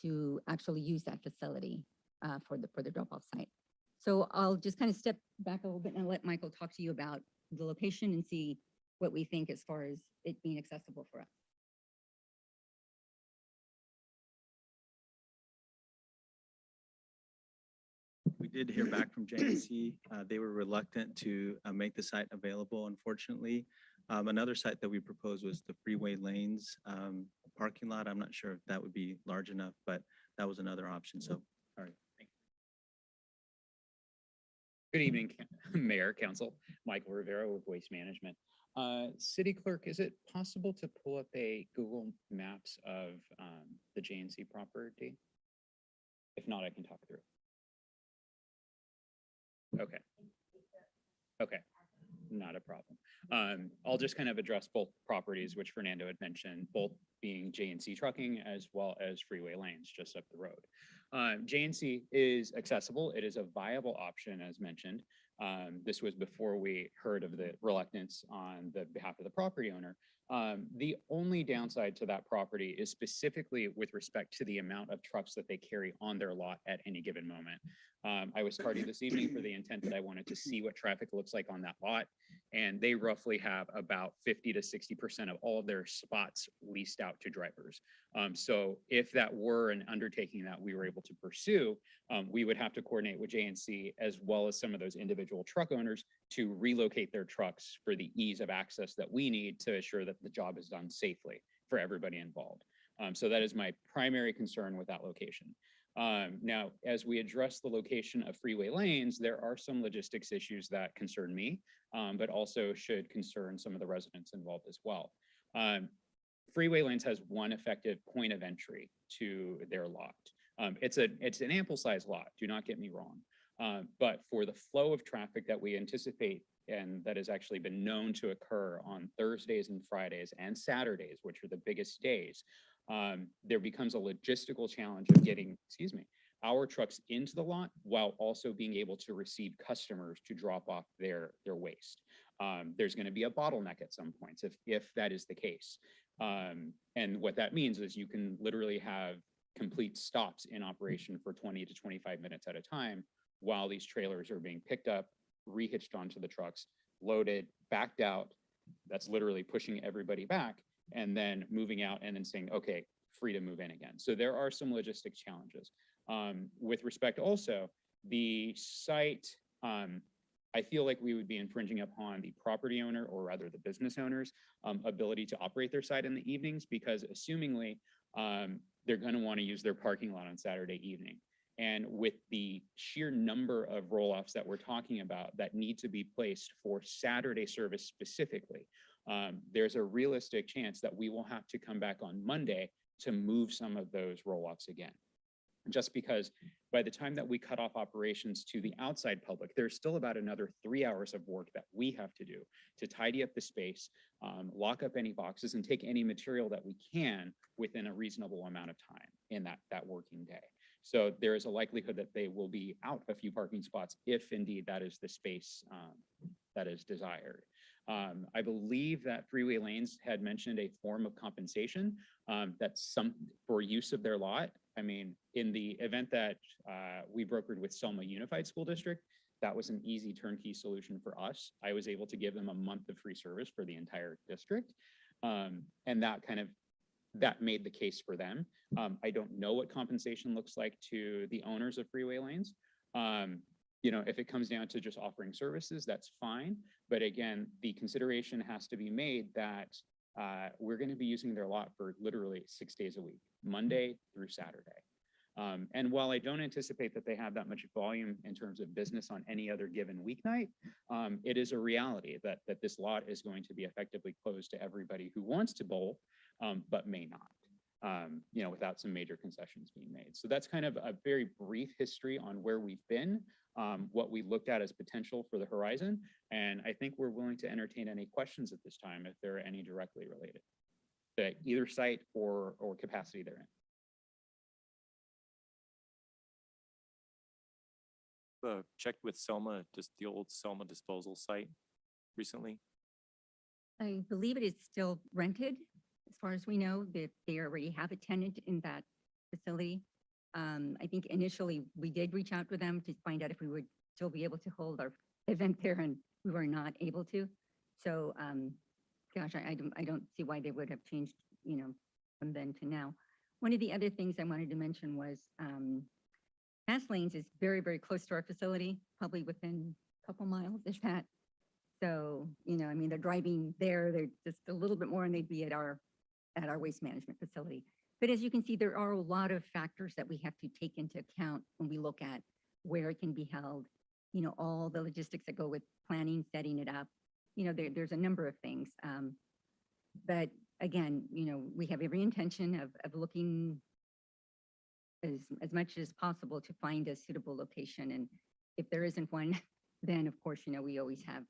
to actually use that facility for the drop-off site. So I'll just kind of step back a little bit and let Michael talk to you about the location and see what we think as far as it being accessible for us. We did hear back from JNC. They were reluctant to make the site available, unfortunately. Another site that we proposed was the freeway lanes parking lot. I'm not sure if that would be large enough, but that was another option. So, all right. Thank you. Good evening, Mayor, Council. Michael Rivera with Waste Management. City Clerk, is it possible to pull up a Google Maps of the JNC property? If not, I can talk through. Okay. Okay. Not a problem. I'll just kind of address both properties, which Fernando had mentioned, both being JNC Trucking as well as Freeway Lanes just up the road. JNC is accessible. It is a viable option, as mentioned. This was before we heard of the reluctance on the behalf of the property owner. The only downside to that property is specifically with respect to the amount of trucks that they carry on their lot at any given moment. I was tardy this evening for the intent that I wanted to see what traffic looks like on that lot, and they roughly have about 50 to 60% of all of their spots leased out to drivers. So if that were an undertaking that we were able to pursue, we would have to coordinate with JNC as well as some of those individual truck owners to relocate their trucks for the ease of access that we need to assure that the job is done safely for everybody involved. So that is my primary concern with that location. Now, as we address the location of freeway lanes, there are some logistics issues that concern me, but also should concern some of the residents involved as well. Freeway lanes has one effective point of entry to their lot. It's an ample size lot, do not get me wrong. But for the flow of traffic that we anticipate and that has actually been known to occur on Thursdays and Fridays and Saturdays, which are the biggest days, there becomes a logistical challenge of getting, our trucks into the lot while also being able to receive customers to drop off their waste. There's going to be a bottleneck at some points if that is the case. And what that means is you can literally have complete stops in operation for 20 to 25 minutes at a time while these trailers are being picked up, rehitched onto the trucks, loaded, backed out. That's literally pushing everybody back and then moving out and then saying, okay, free to move in again. So there are some logistics challenges. With respect also, the site, I feel like we would be infringing upon the property owner, or rather the business owner's ability to operate their site in the evenings, because assumingly they're going to want to use their parking lot on Saturday evening. And with the sheer number of roll-offs that we're talking about that need to be placed for Saturday service specifically, there's a realistic chance that we will have to come back on Monday to move some of those roll-offs again. Just because by the time that we cut off operations to the outside public, there's still about another 3 hours of work that we have to do to tidy up the space, lock up any boxes, and take any material that we can within a reasonable amount of time in that working day. So there is a likelihood that they will be out a few parking spots if indeed that is the space that is desired. I believe that Freeway Lanes had mentioned a form of compensation that's for use of their lot. I mean, in the event that we brokered with Selma Unified School District, that was an easy turnkey solution for us. I was able to give them a month of free service for the entire district. And that kind of that made the case for them. I don't know what compensation looks like to the owners of freeway lanes. You know, if it comes down to just offering services, that's fine. But again, the consideration has to be made that we're going to be using their lot for literally 6 days a week, Monday through Saturday. And while I don't anticipate that they have that much volume in terms of business on any other given weeknight, it is a reality that this lot is going to be effectively closed to everybody who wants to bowl, but may not, you know, without some major concessions being made. So that's kind of a very brief history on where we've been, what we looked at as potential for the horizon. And I think we're willing to entertain any questions at this time if there are any directly related to either site or capacity therein. Checked with Selma, just the old Selma disposal site recently. I believe it is still rented, as far as we know, that they already have a tenant in that facility. I think initially we did reach out to them to find out if we would still be able to hold our event there, and we were not able to. So, gosh, I don't see why they would have changed, you know, from then to now. One of the other things I wanted to mention was Fast Lanes is very, very close to our facility, probably within a couple miles, if that. So, you know, I mean, they're driving there, they're just a little bit more and they'd be at our waste management facility. But as you can see, there are a lot of factors that we have to take into account when we look at where it can be held, you know, all the logistics that go with planning, setting it up. You know, there's a number of things. But again, you know, we have every intention of looking as much as possible to find a suitable location. And if there isn't one, then of course, you know, we always have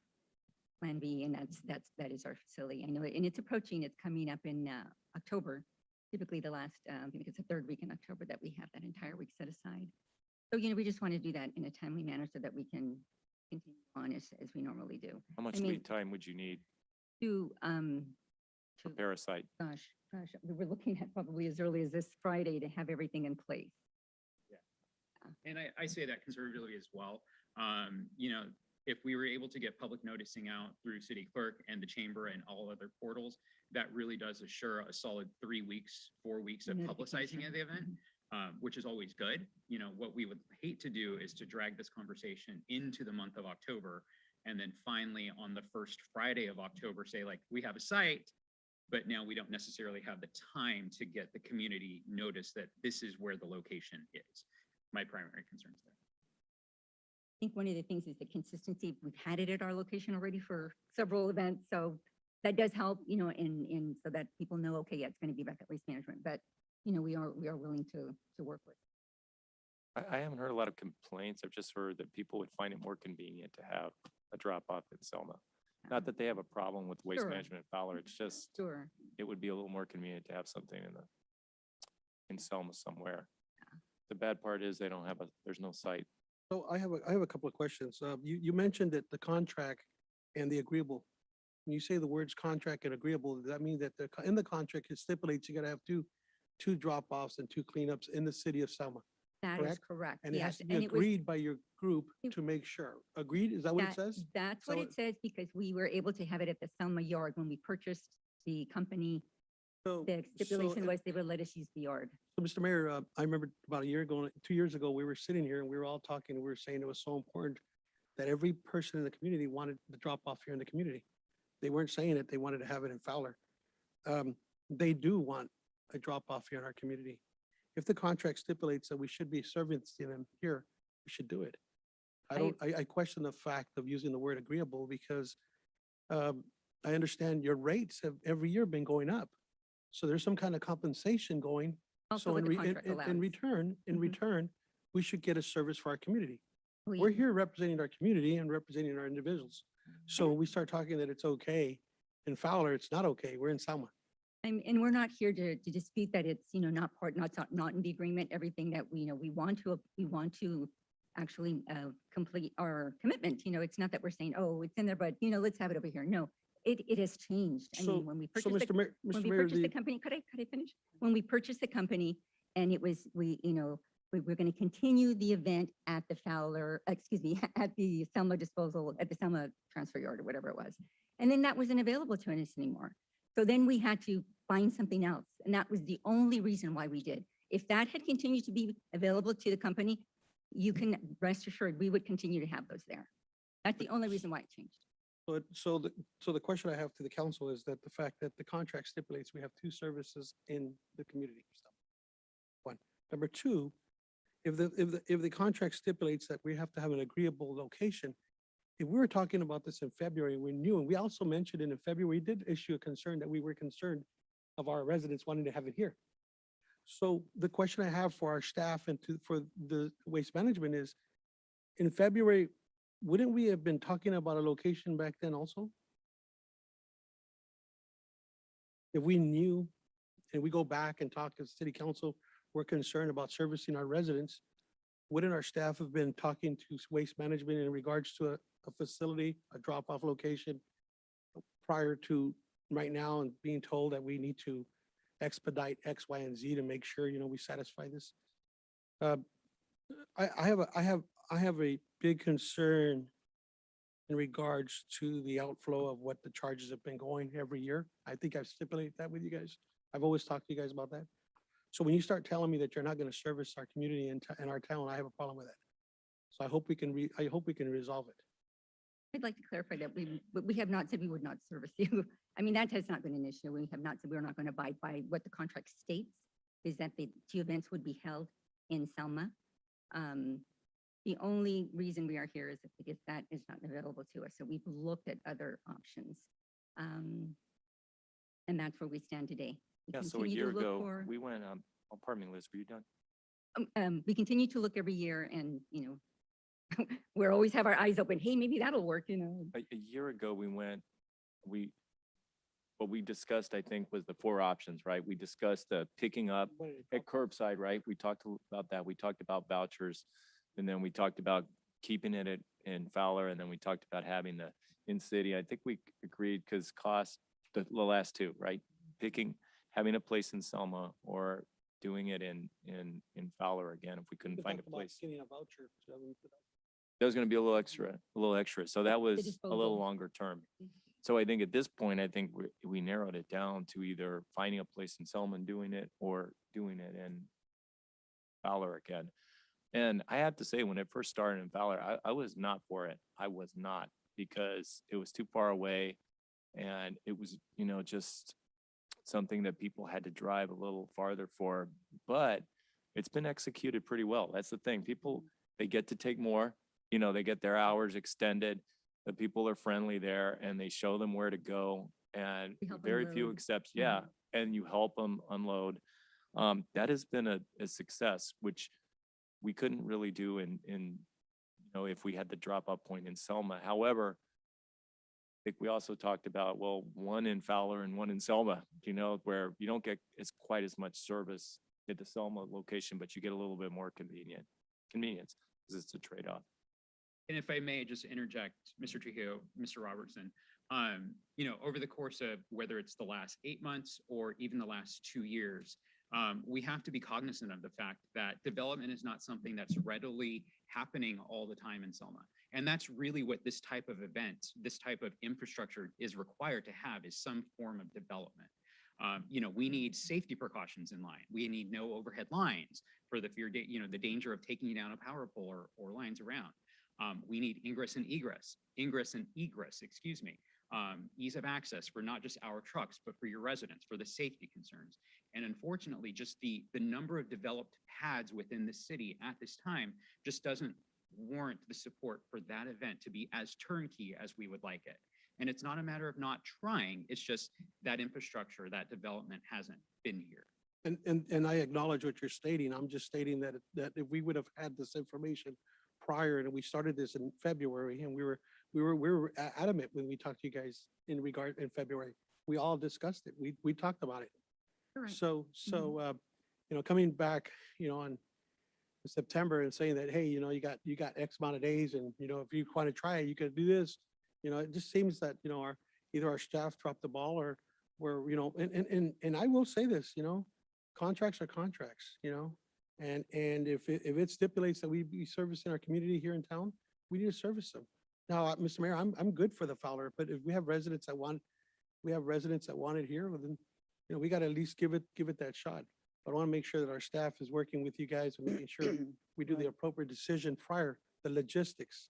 plan B, and that is our facility. I know, and it's approaching, it's coming up in October, typically the last, I think it's the third week in October that we have that entire week set aside. So, you know, we just want to do that in a timely manner so that we can continue on as we normally do. How much lead time would you need To prepare a site? Gosh, we were looking at probably as early as this Friday to have everything in place. And I say that conservatively as well. You know, if we were able to get public noticing out through city clerk and the chamber and all other portals, that really does assure a solid 3 weeks, 4 weeks of publicizing of the event, which is always good. You know, what we would hate to do is to drag this conversation into the month of October, and then finally on the first Friday of October, say like, we have a site, but now we don't necessarily have the time to get the community notice that this is where the location is. My primary concerns there. I think one of the things is the consistency. We've had it at our location already for several events, so that does help, you know, in so that people know, okay, yeah, it's going to be back at waste management, but you know, we are willing to work with. I haven't heard a lot of complaints. I've just heard that people would find it more convenient to have a drop off in Selma. Not that they have a problem with waste Sure. management in Fowler. It's just Sure. it would be a little more convenient to have something in Selma somewhere. The bad part is they don't have there's no site. So I have a couple of questions. You mentioned that the contract and the agreeable. When you say the words contract and agreeable, does that mean that in the contract it stipulates you gotta have two drop-offs and 2 cleanups in the city of Selma? That is correct. And it has Yes, to be and it was- agreed by your group to make sure. Agreed? Is that what it says? That's what So it says, because we were able to have it at the Selma yard when we purchased the company. The stipulation was they would let us use the yard. So, Mr. Mayor, I remember about a year ago, 2 years ago, we were sitting here and we were all talking, and we were saying it was so important that every person in the community wanted the drop off here in the community. They weren't saying it, they wanted to have it in Fowler. They do want a drop off here in our community. If the contract stipulates that we should be servicing them here, we should do it. I question the fact of using the word agreeable because I understand your rates have every year been going up. So there's some kind of compensation going. Also So what in the re- contract in allows. return, we should get a service for our community. We- We're here representing our community and representing our individuals. So we start talking that it's okay in Fowler, it's not okay. We're in Selma. And we're not here to dispute that it's, you know, not in the agreement, everything that we, you know, we want to actually complete our commitment. You know, it's not that we're saying, oh, it's in there, but, you know, let's have it over here. No, it has changed. I So- mean, when we so, purchased, Mr. Mayor- when Mr. we Mayor, purchased the the- company, could I finish? When we purchased the company and it was, we we're going to continue the event at the Fowler, excuse me, at the Selma disposal, at the Selma transfer yard or whatever it was. And then that wasn't available to us anymore. So then we had to find something else. And that was the only reason why we did. If that had continued to be available to the company, you can rest assured we would continue to have those there. That's the only reason why it changed. So the question I have to the council is that the fact that the contract stipulates we have two services in the community. One. Number two, if the contract stipulates that we have to have an agreeable location, if we were talking about this in February, we knew, and we also mentioned it in February, we did issue a concern that we were concerned of our residents wanting to have it here. So the question I have for our staff and for the waste management is, in February, wouldn't we have been talking about a location back then also? If we knew, and we go back and talk as city council, we're concerned about servicing our residents, wouldn't our staff have been talking to waste management in regards to a facility, a drop-off location prior to right now and being told that we need to expedite X, Y, and Z to make sure, we satisfy this? I have a big concern in regards to the outflow of what the charges have been going every year. I think I've stipulated that with you guys. I've always talked to you guys about that. So when you start telling me that you're not going to service our community and our town, I have a problem with that. So I hope we can resolve it. I'd like to clarify that we have not said we would not service you. I mean, that has not been an issue. We have not said we're not going to abide by what the contract states, is that the two events would be held in Selma. The only reason we are here is because that is not available to us. So we've looked at other options. And that's where we stand today. We Yeah, so a continue to year look ago, for- we went, oh, pardon me, Liz, were you done? we continue to look every year and, we're always have our eyes open. Hey, maybe that'll work, A year ago, what we discussed, I think, was the four options, right? We discussed picking up at curbside, right? We talked about that. We talked about vouchers. And then we talked about keeping it in Fowler. And then we talked about having the in-city. I think we agreed because cost, the last two, right? Having a place in Selma or doing it in Fowler again, if we couldn't find a place. Getting a voucher. That was going to be a little extra. So that was a disposal. little longer term. So I think at this point, I think we narrowed it down to either finding a place in Selma and doing it or doing it in Fowler again. And I have to say, when it first started in Fowler, I was not for it. I was not, because it was too far away and it was, just something that people had to drive a little farther for, but it's been executed pretty well. That's the thing. People, they get to take more, they get their hours extended. The people are friendly there and they show them where to go, and We help very few unload. exceptions. Yeah. And you help them unload. That has been a success, which we couldn't really do if we had the drop-off point in Selma. However, I think we also talked about, one in Fowler and one in Selma, where you don't get quite as much service at the Selma location, but you get a little bit more convenience because it's a trade-off. And if I may just interject, Mr. Trujillo, Mr. Robertson, over the course of whether it's the last 8 months or even the last 2 years, we have to be cognizant of the fact that development is not something that's readily happening all the time in Selma. And that's really what this type of event, this type of infrastructure is required to have, is some form of development. We need safety precautions in line. We need no overhead lines for the fear, the danger of taking down a power pole or lines around. We need ingress and egress, ease of access for not just our trucks, but for your residents, for the safety concerns. And unfortunately, just the number of developed pads within the city at this time just doesn't warrant the support for that event to be as turnkey as we would like it. And it's not a matter of not trying, it's just that infrastructure, that development hasn't been here. And I acknowledge what you're stating. I'm just stating that if we would have had this information prior, and we started this in February, and we were adamant when we talked to you guys in February. We all discussed it. We talked about it. Correct. So coming back, on September and saying that, hey, you got X amount of days, and if you want to try it, you could do this. It just seems that either our staff dropped the ball or and I will say this, contracts are contracts, and if it stipulates that we be servicing our community here in town, we need to service them. Now, Mr. Mayor, I'm good for the Fowler, but if we have residents that want it here, well, then we got to at least give it that shot. But I want to make sure that our staff is working with you guys and making sure we do the appropriate decision prior, the logistics.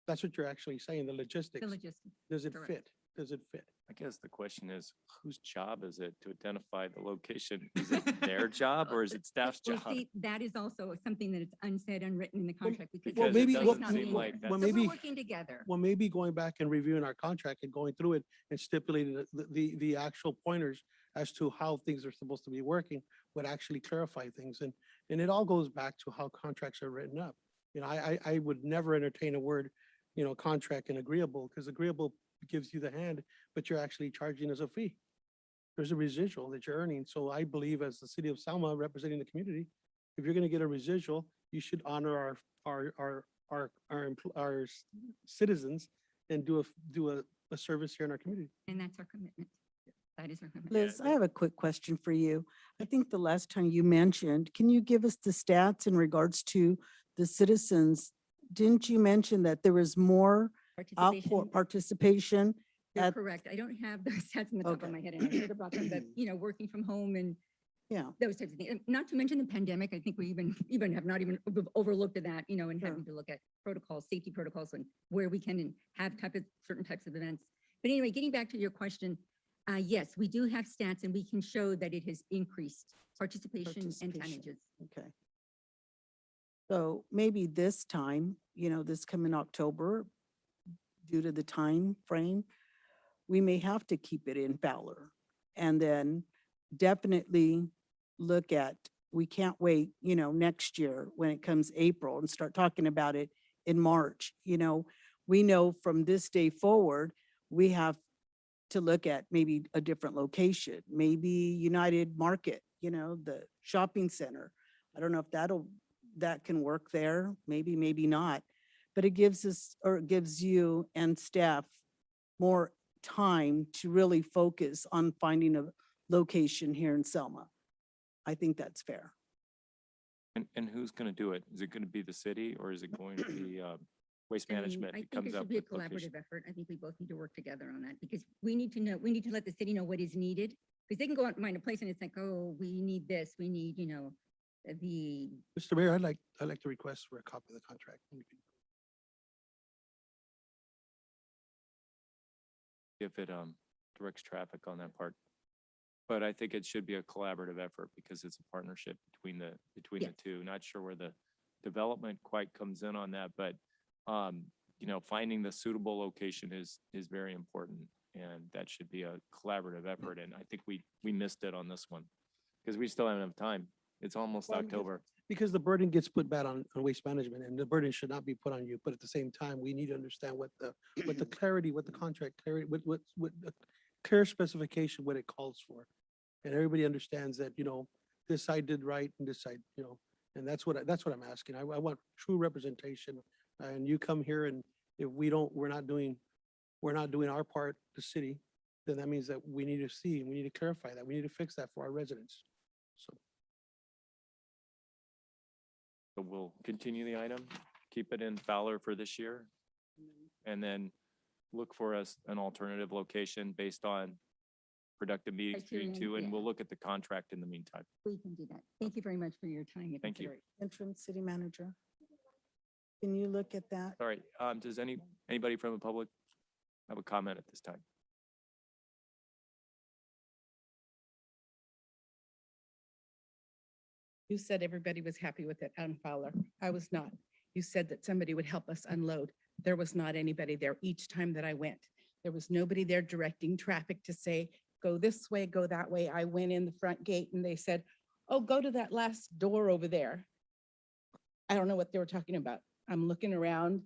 That's what you're actually saying, the logistics. The logistics. Does it correct. fit? Does it fit? I guess the question is, whose job is it to identify the location? Is it their job or is it staff's Well, job? see, that is also something that is unsaid, unwritten in the contract because. Because it maybe- doesn't well, it's not seem being like worked. that's. So maybe- we're working together. Well, maybe going back and reviewing our contract and going through it and stipulating the actual pointers as to how things are supposed to be working would actually clarify things. And it all goes back to how contracts are written up. I would never entertain a word, contract and agreeable, because agreeable gives you the hand, but you're actually charging us a fee. There's a residual that you're earning. So I believe as the city of Selma representing the community, if you're going to get a residual, you should honor our citizens and do a service here in our community. And that's our commitment. That is our commitment. Liz, I have a quick question for you. I think the last time you mentioned, can you give us the stats in regards to the citizens? Didn't you mention that there was more participation? You're at- correct. I don't have those stats in the top Okay. of my head and I should have brought them, but working from home and Yeah. those types of things. And not to mention the pandemic. I think we even have not even we've overlooked at that, and having to look at protocols, safety protocols and where we can and have certain types of events. But anyway, getting back to your question, yes, we do have stats and we can show that it has increased participation and tonnages. Okay. So maybe this time, this coming October, due to the time frame, we may have to keep it in Fowler. And then definitely look at, we can't wait, next year when it comes April and start talking about it in March. We know from this day forward, we have to look at maybe a different location, maybe United Market, the shopping center. I don't know if that can work there, maybe not. But it gives us, or it gives you and staff more time to really focus on finding a location here in Selma. I think that's fair. And who's going to do it? Is it going to be the city or is it going to be Waste I mean, Management I that think it comes should up be a with location? collaborative effort. I think we both need to work together on that because we need to let the city know what is needed. Because they can go out and find a place and it's like, oh, we need this, we need, the, Mr. Mayor, I'd like to request for a copy of the contract. If it directs traffic on that part. But I think it should be a collaborative effort because it's a partnership between the two. Not sure where the development quite comes in on that, but finding the suitable location is very important. And that should be a collaborative effort. And I think we missed it on this one because we still haven't have time. It's almost Well, October. Because the burden gets put back on Waste Management and the burden should not be put on you. But at the same time, we need to understand what the clarity, what the contract clarity, what the clear specification, what it calls for. And everybody understands that, this side did right and this side, and that's what I'm asking. I want true representation. And you come here and if we're not doing our part, the city, then that means that we need to clarify that. We need to fix that for our residents. So. So we'll continue the item, keep it in Fowler for this year, and then look for an alternative location based on productive meetings between Criterion, two, and yeah. we'll look at the contract in the meantime. we can do that. Thank you very much for your time. and Thank you. consideration. Interim city manager. Can you look at that? All right, does anybody from the public have a comment at this time? You said everybody was happy with it on Fowler. I was not. You said that somebody would help us unload. There was not anybody there each time that I went. There was nobody there directing traffic to say, go this way, go that way. I went in the front gate and they said, oh, go to that last door over there. I don't know what they were talking about. I'm looking around,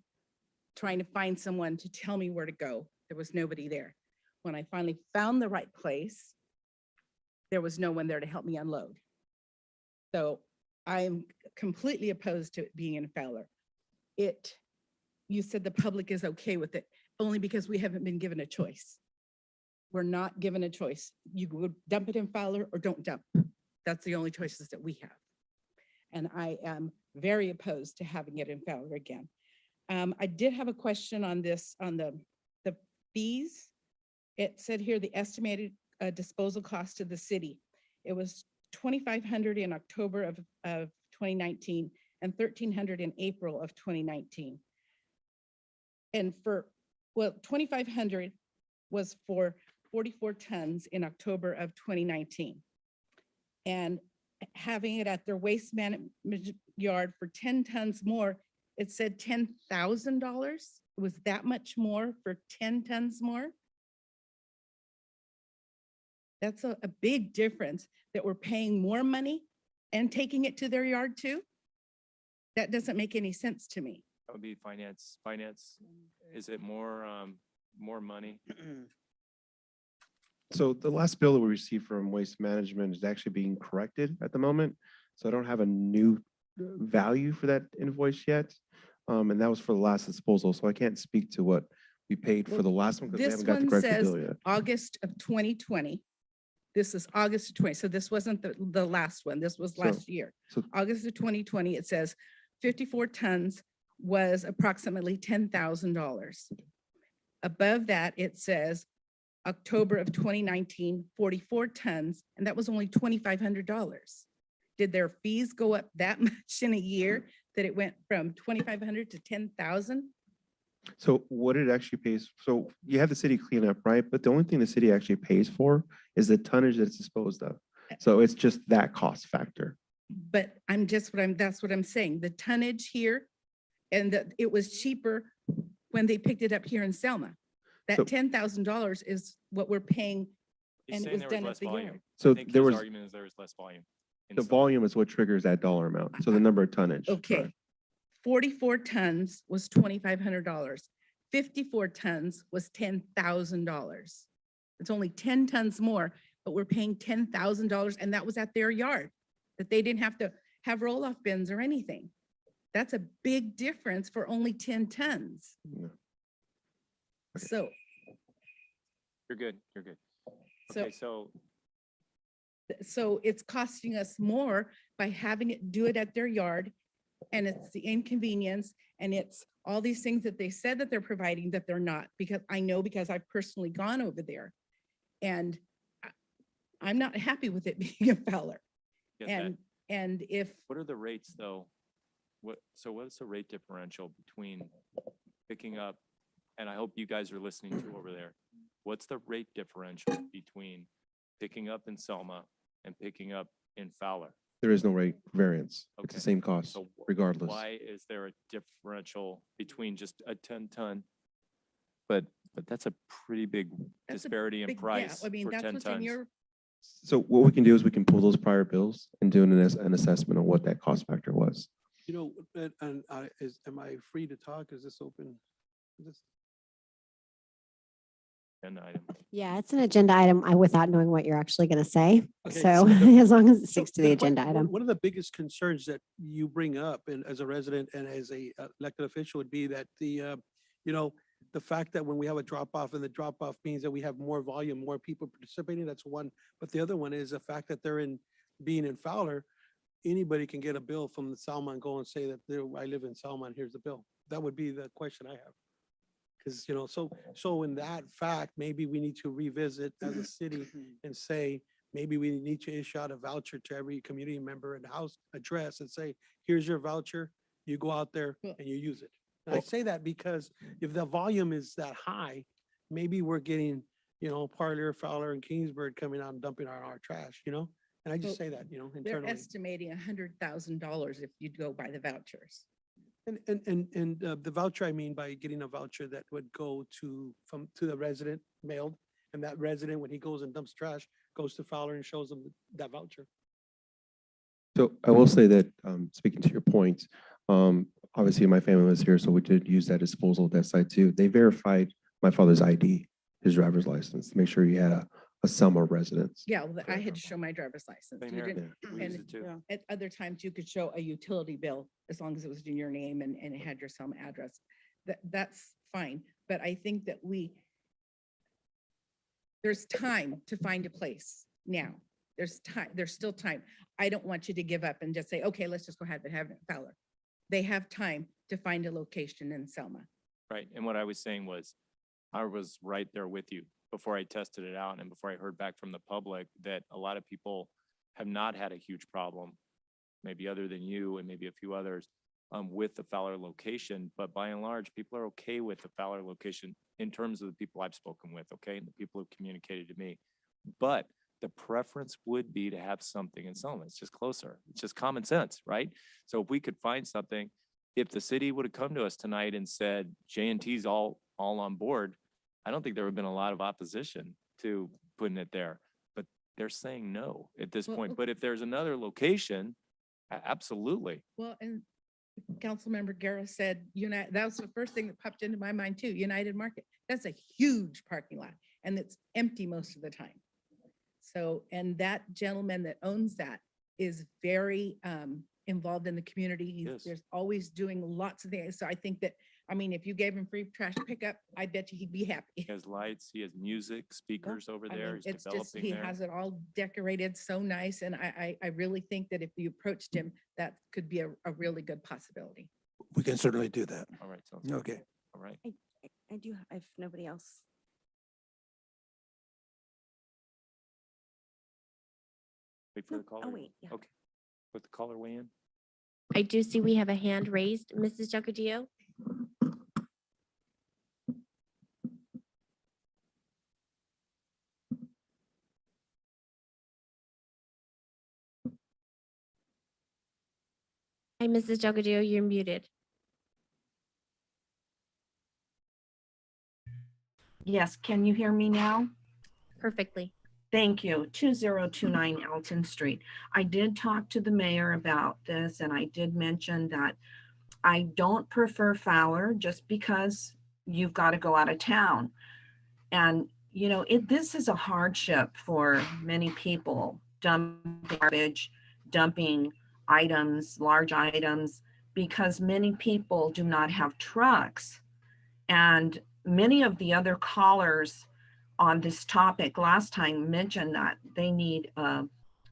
trying to find someone to tell me where to go. There was nobody there. When I finally found the right place, there was no one there to help me unload. So I'm completely opposed to it being in Fowler. You said the public is okay with it, only because we haven't been given a choice. We're not given a choice. You would dump it in Fowler or don't dump. That's the only choices that we have. And I am very opposed to having it in Fowler again. I did have a question on this, on the fees. It said here the estimated disposal cost to the city. It was $2,500 in October of 2019 and $1,300 in April of 2019. And well, 2,500 was for 44 tons in October of 2019. And having it at their waste management yard for 10 tons more, it said $10,000. It was that much more for 10 tons more. That's a big difference, that we're paying more money and taking it to their yard too. That doesn't make any sense to me. That would be finance. Is it more money? So the last bill that we received from Waste Management is actually being corrected at the moment. So I don't have a new value for that invoice yet. And that was for the last disposal. So I can't speak to what we paid for the last one because we This haven't got the one corrected says bill yet. August of 2020. This is August of 20. So this wasn't the last one. This was last year. So August of 2020, it says 54 tons was approximately $10,000. Above that, it says October of 2019, 44 tons, and that was only $2,500. Did their fees go up that much in a year that it went from 2,500 to 10,000? So what it actually pays, so you have the city cleanup, right? But the only thing the city actually pays for is the tonnage that's disposed of. So it's just that cost factor. But that's what I'm saying. The tonnage here, and that it was cheaper when they picked it up here in Selma. So- That $10,000 is what we're paying, He's and it saying was there was done at less the volume. yard. So I think there his was, argument is there was less volume. in the some- volume is what triggers that dollar amount. So the number of tonnage. Okay, correct. 44 tons was $2,500. 54 tons was $10,000. It's only 10 tons more, but we're paying $10,000, and that was at their yard, that they didn't have to have roll-off bins or anything. That's a big difference for only 10 tons. Yeah. Okay. You're good. You're good. So- Okay, so So it's costing us more by having it do it at their yard. And it's the inconvenience, and it's all these things that they said that they're providing that they're not, because I know, because I've personally gone over there. And I'm not happy with it being a Fowler. get that. And if, What are the rates though? What's the rate differential between picking up, and I hope you guys are listening to over there. What's the rate differential between picking up in Selma and picking up in Fowler? There is no rate variance. It's Okay. the same cost So regardless. Why is there a differential between just a 10-ton? But that's a pretty big That's a disparity in big, yeah, price I mean, for that's 10 what's in tons. your, So what we can do is we can pull those prior bills and do an assessment of what that cost factor was. You know, am I free to talk? Is this open? Is this- Agenda item. Yeah, it's an agenda item without knowing what you're actually going to say. Okay, So the- as long as it So sticks to the que- agenda one- item. One of the biggest concerns that you bring up, and as a resident and as a elected official, would be that the fact that when we have a drop off, and the drop off means that we have more volume, more people participating, that's one. But the other one is the fact that being in Fowler, anybody can get a bill from the Selma and go and say that I live in Selma and here's the bill. That would be the question I have. Because, so in that fact, maybe we need to revisit as a city and say, maybe we need to issue out a voucher to every community member and house address and say, here's your voucher, you go out there and you use it. And I say that because if the volume is that high, maybe we're getting, Parlier, Fowler, and Kingsborough coming out and dumping our trash, And I just Well, say that, they're internally. estimating $100,000 if you'd go by the vouchers. And the voucher, I mean by getting a voucher that would go to the resident mailed, and that resident, when he goes and dumps trash, goes to Fowler and shows them that voucher. So I will say that, speaking to your point, obviously my family was here, so we did use that disposal at that site too. They verified my father's ID, his driver's license, to make sure he had a Selma residence. Yeah, well, I had to show my driver's license. Same You here. didn't- We use and it too. At other times, you could show a utility bill as long as it was in your name and it had your Selma address. That's fine, but I think that there's time to find a place now. There's time, there's still time. I don't want you to give up and just say, okay, let's just go ahead and have it in Fowler. They have time to find a location in Selma. Right, and what I was saying was, I was right there with you before I tested it out and before I heard back from the public that a lot of people have not had a huge problem, maybe other than you and maybe a few others, with the Fowler location. But by and large, people are okay with the Fowler location in terms of the people I've spoken with, okay, and the people who've communicated to me. But the preference would be to have something in Selma. It's just closer. It's just common sense, right? So if we could find something, if the city would have come to us tonight and said J&T's all on board, I don't think there would have been a lot of opposition to putting it there. But they're saying no at this Well, point. But if there's another location, absolutely. Well, and Councilmember Guerra said, that was the first thing that popped into my mind too, United Market. That's a huge parking lot and it's empty most of the time. So, and that gentleman that owns that is very involved in the community. Yes. There's always doing lots of things. So I think that, I mean, if you gave him free trash pickup, I bet you he'd be happy. He has lights, he has music, speakers over I there. mean, He's it's just, developing he there. has it all decorated so nice. And I really think that if you approached him, that could be a really good possibility. We can certainly do that. All right. Sounds good. Okay. All right. I do, if nobody else. Wait for the caller. wait, yeah. Okay. Let the caller weigh in. I do see we have a hand raised. Mrs. Jagadillo? Hi, Mrs. Jagadillo, you're muted. Yes, can you hear me now? Perfectly. Thank you. 2029 Elton Street. I did talk to the mayor about this and I did mention that I don't prefer Fowler just because you've got to go out of town. And, you know, this is a hardship for many people, dumping garbage, dumping items, large items, because many people do not have trucks. And many of the other callers on this topic last time mentioned that they need a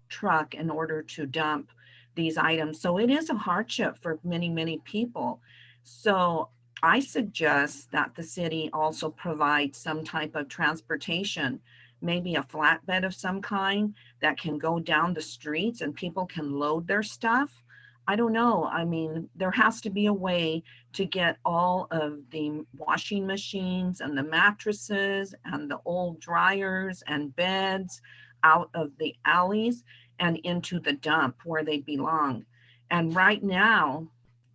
truck in order to dump these items. So it is a hardship for many, many people. So I suggest that the city also provide some type of transportation, maybe a flatbed of some kind that can go down the streets and people can load their stuff. I don't know. I mean, there has to be a way to get all of the washing machines and the mattresses and the old dryers and beds out of the alleys and into the dump where they belong. And right now,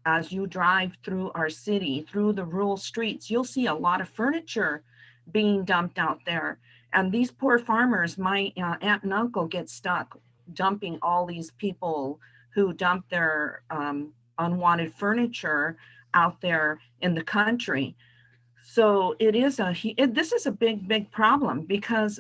as you drive through our city, through the rural streets, you'll see a lot of furniture being dumped out there. And these poor farmers, my aunt and uncle get stuck dumping all these people who dump their unwanted furniture out there in the country. So it is this is a big, big problem because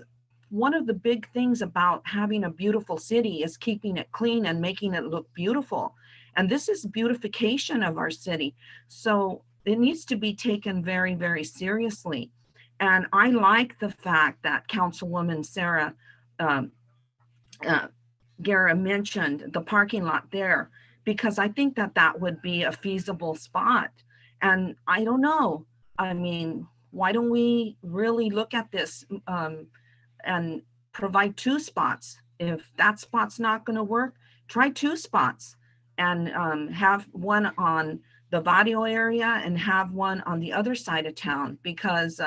one of the big things about having a beautiful city is keeping it clean and making it look beautiful. And this is beautification of our city. So it needs to be taken very, very seriously. And I like the fact that Councilwoman Sarah Guerra mentioned the parking lot there, because I think that that would be a feasible spot. And I don't know, I mean, why don't we really look at this and provide 2 spots? If that spot's not going to work, try 2 spots and have one on the Barrio area and have one on the other side of town, because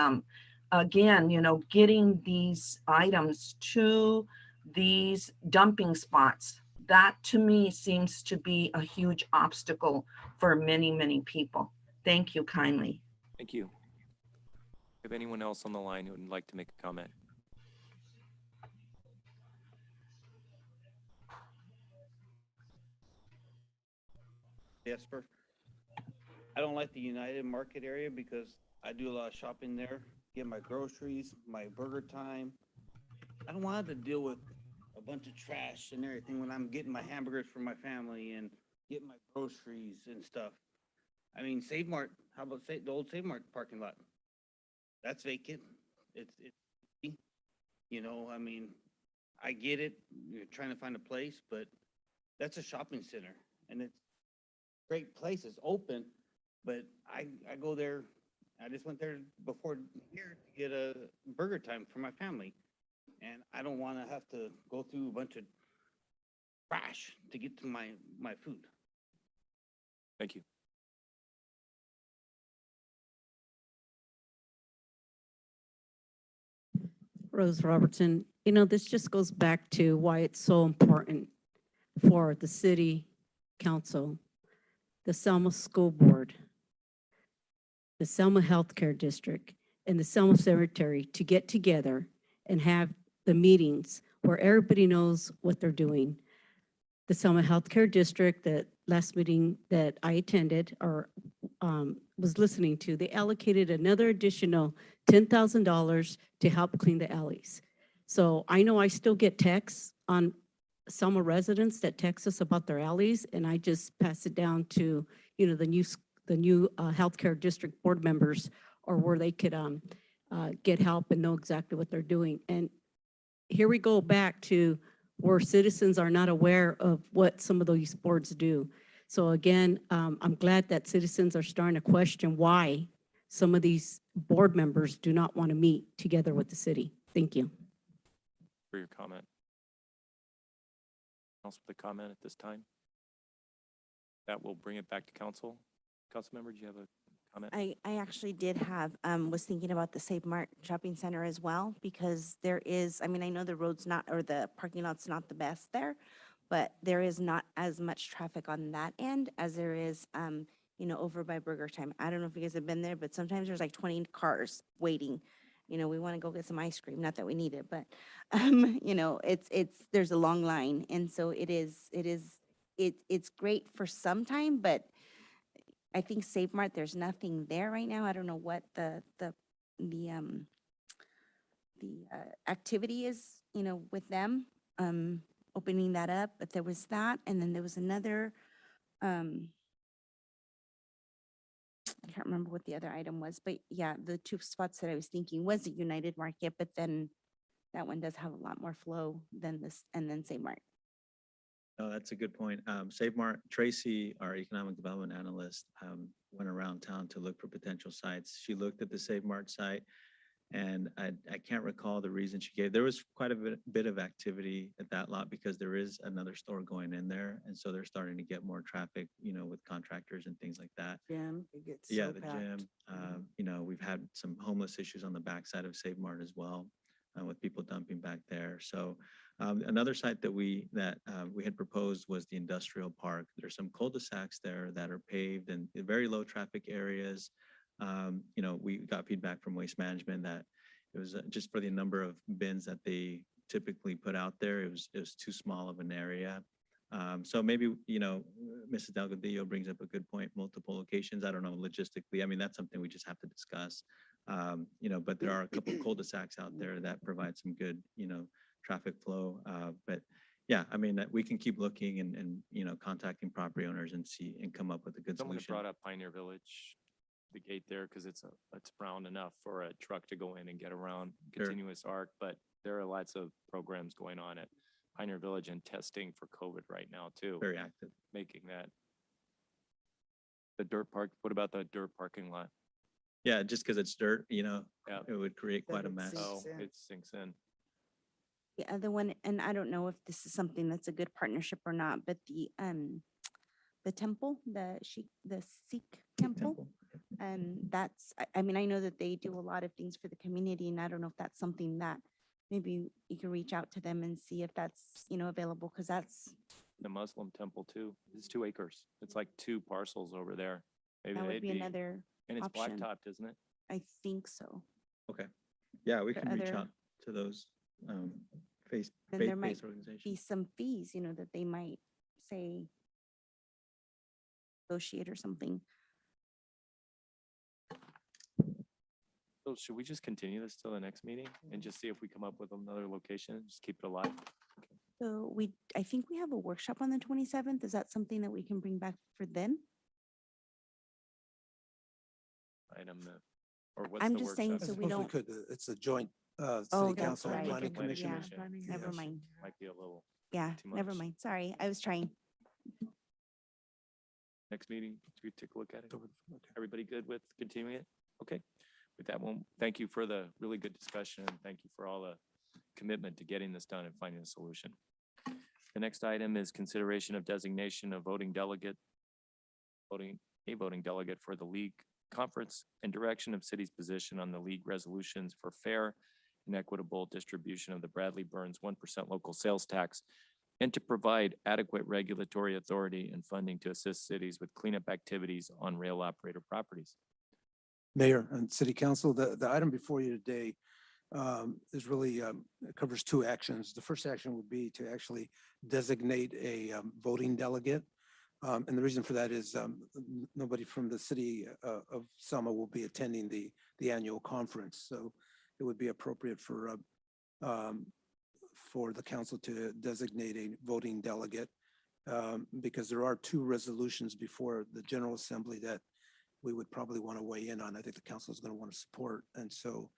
again, you know, getting these items to these dumping spots, that to me seems to be a huge obstacle for many, many people. Thank you kindly. Thank you. If anyone else on the line who would like to make a comment? Jesper. I don't like the United Market area because I do a lot of shopping there, get my groceries, my burger time. I don't want to deal with a bunch of trash and everything when I'm getting my hamburgers for my family and getting my groceries and stuff. I mean, Save Mart, how about the old Save Mart parking lot? That's vacant. It's, you know, I mean, I get it. You're trying to find a place, but that's a shopping center and it's a great place. It's open, but I go there I just went there before here to get a burger time for my family. And I don't want to have to go through a bunch of trash to get to my food. Thank you. Rose Robertson, you know, this just goes back to why it's so important for the city council, the Selma School Board, the Selma Healthcare District, and the Selma Cemetery to get together and have the meetings where everybody knows what they're doing. The Selma Healthcare District, that last meeting that I attended or was listening to, they allocated another additional $10,000 to help clean the alleys. So I know I still get texts on Selma residents that text us about their alleys, and I just pass it down to, you know, the new healthcare district board members, or where they could get help and know exactly what they're doing. And here we go back to where citizens are not aware of what some of these boards do. So again, I'm glad that citizens are starting to question why some of these board members do not want to meet together with the city. Thank you. For your comment. Also, the comment at this time. That will bring it back to council. Council member, do you have a comment? I actually did have, was thinking about the Save Mart Shopping Center as well, because there is, I mean, I know the road's not, or the parking lot's not the best there, but there is not as much traffic on that end as there is, you know, over by Burger Time. I don't know if you guys have been there, but sometimes there's like 20 cars waiting. You know, we want to go get some ice cream, not that we need it, but, you know, there's a long line. And so it's great for some time, but I think Save Mart, there's nothing there right now. I don't know what the activity is, you know, with them, opening that up, but there was that. And then there was another, I can't remember what the other item was, but yeah, the two spots that I was thinking was a United Market, but then that one does have a lot more flow than this, and then Save Mart. No, that's a good point. Save Mart, Tracy, our economic development analyst, went around town to look for potential sites. She looked at the Save Mart site, and I can't recall the reason she gave. There was quite a bit of activity at that lot because there is another store going in there, and so they're starting to get more traffic, you know, with contractors and things like that. Gym, it gets Yeah, so the packed. gym. You know, we've had some homeless issues on the backside of Save Mart as well, with people dumping back there. So another site that we had proposed was the industrial park. There's some cul-de-sacs there that are paved and very low traffic areas. You know, we got feedback from Waste Management that it was just for the number of bins that they typically put out there, it was too small of an area. So maybe, you know, Mrs. Delgadillo brings up a good point, multiple locations. I don't know, logistically, I mean, that's something we just have to discuss. You know, but there are a couple cul-de-sacs out there that provide some good, you know, traffic flow. But yeah, I mean, we can keep looking and, you know, contacting property owners and see and come up with a good Someone had solution. brought up Pioneer Village, the gate there, because it's round enough for a truck to go in and get around Sure. continuous arc, but there are lots of programs going on at Pioneer Village and testing for COVID right now too. Very active. Making that. The dirt park, what about the dirt parking lot? Yeah, just because it's dirt, you know, Yeah. it would create quite a it mess. sinks So in. it sinks in. The other one, and I don't know if this is something that's a good partnership or not, but the temple, the Sikh temple. And that's, I mean, I know that they do a lot of things for the community, and I don't know if that's something that maybe you can reach out to them and see if that's, you know, available, because that's, The Muslim temple too. It's 2 acres. It's like 2 parcels over there. Maybe that would they'd be another and it's option. blacktopped, isn't it? I think so. Okay. Yeah, we For can reach other- out to those Then there might faith-based organizations. be some fees, you know, that they might say negotiate or something. So should we just continue this till the next meeting and just see if we come up with another location and just keep it alive? So I think we have a workshop on the 27th. Is that something that we can bring back for then? Item, or what's I'm the just saying, workshop? so we Suppose don't, could, it's a joint Oh, city that's council and right. planning Planning commission. Yeah, never Yes. mind. Might be a little, Yeah, too never much. mind. Sorry, I was trying. next meeting, should we take a look at it? Okay. Everybody good with continuing it? Okay, with that one, thank you for the really good discussion and thank you for all the commitment to getting this done and finding a solution. The next item is consideration of designation of voting delegate for the league conference and direction of city's position on the league resolutions for fair and equitable distribution of the Bradley Burns 1% local sales tax and to provide adequate regulatory authority and funding to assist cities with cleanup activities on rail operator properties. Mayor and City Council, the item before you today is really, it covers two actions. The first action would be to actually designate a voting delegate. And the reason for that is nobody from the city of Selma will be attending the annual conference. So it would be appropriate for the council to designate a voting delegate because there are two resolutions before the General Assembly that we would probably want to weigh in on. I think the council is going to want to support. And so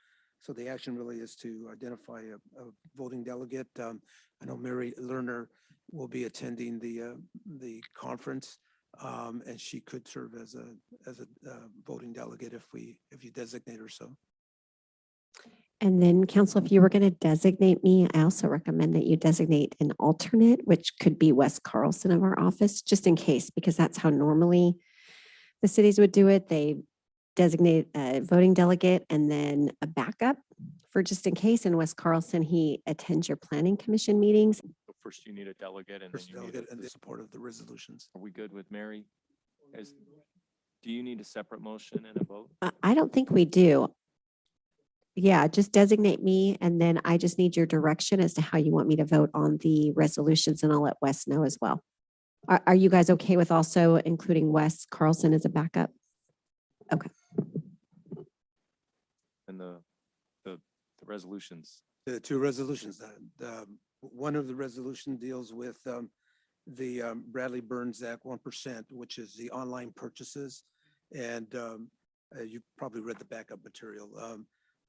the action really is to identify a voting delegate. I know Mary Lerner will be attending the conference, and she could serve as a voting delegate if you designate her so. And then council, if you were going to designate me, I also recommend that you designate an alternate, which could be Wes Carlson of our office, just in case, because that's how normally the cities would do it. They designate a voting delegate and then a backup for just in case. And Wes Carlson, he attends your planning commission meetings. So first you need a delegate and then First you need delegate and the support of the resolutions. Are we good with Mary? Do you need a separate motion and a vote? I don't think we do. Yeah, just designate me and then I just need your direction as to how you want me to vote on the resolutions and I'll let Wes know as well. Are you guys okay with also including Wes Carlson as a backup? Okay. And the resolutions. The two resolutions. One of the resolution deals with the Bradley Burns Act 1%, which is the online purchases. And you probably read the backup material.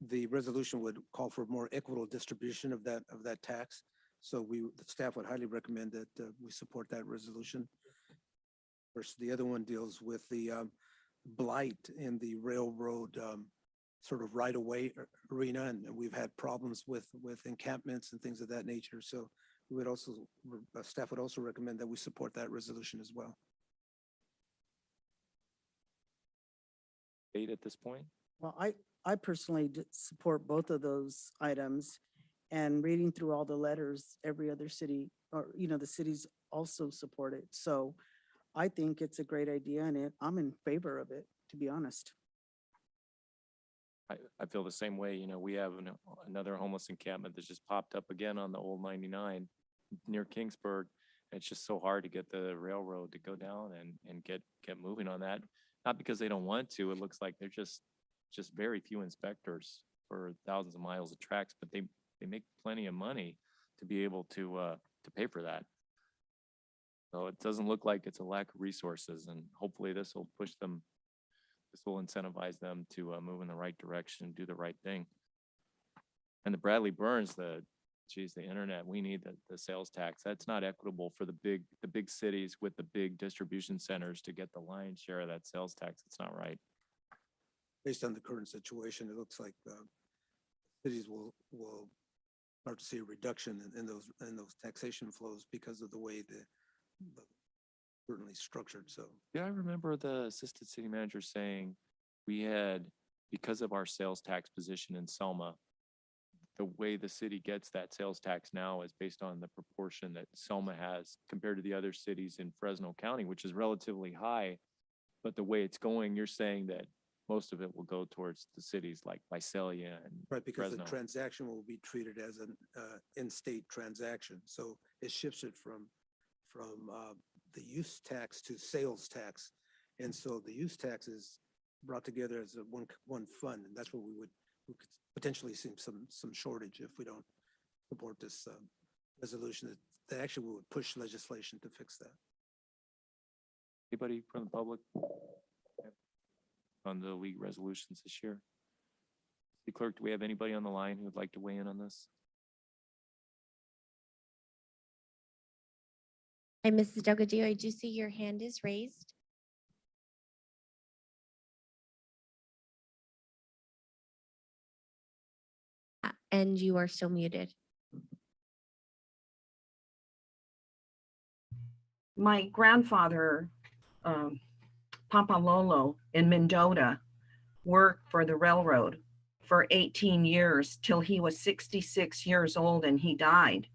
The resolution would call for more equitable distribution of that tax. So the staff would highly recommend that we support that resolution. Versus the other one deals with the blight in the railroad sort of right-of-way arena, and we've had problems with encampments and things of that nature. So we would also, staff would also recommend that we support that resolution as well. Date at this point? Well, I personally support both of those items, and reading through all the letters, every other city, or, the cities also support it. So I think it's a great idea and I'm in favor of it, to be honest. I feel the same way. We have another homeless encampment that's just popped up again on the old 99 near Kingsborough. It's just so hard to get the railroad to go down and get moving on that. Not because they don't want to. It looks like they're just very few inspectors for thousands of miles of tracks, but they make plenty of money to be able to pay for that. So it doesn't look like it's a lack of resources, and hopefully this will push them. This will incentivize them to move in the right direction, do the right thing. And the Bradley Burns, the internet, we need the sales tax. That's not equitable for the big cities with the big distribution centers to get the lion's share of that sales tax. It's not right. Based on the current situation, it looks like cities will start to see a reduction in those taxation flows because of the way the currently structured. So Yeah, I remember the assistant city manager saying we had, because of our sales tax position in Selma, the way the city gets that sales tax now is based on the proportion that Selma has compared to the other cities in Fresno County, which is relatively high. But the way it's going, you're saying that most of it will go towards the cities like Visalia and right, because Fresno. the transaction will be treated as an in-state transaction. So it shifts it from the use tax to sales tax. And so the use tax is brought together as one fund. And that's where we could potentially see some shortage if we don't support this resolution that actually would push legislation to fix that. Anybody from the public on the league resolutions this year? City Clerk, do we have anybody on the line who would like to weigh in on this? Hi, Mrs. Delgadillo, I do see your hand is raised. and you are still muted. My grandfather, Papa Lolo in Mendota, worked for the railroad for 18 years till he was 66 years old and he died.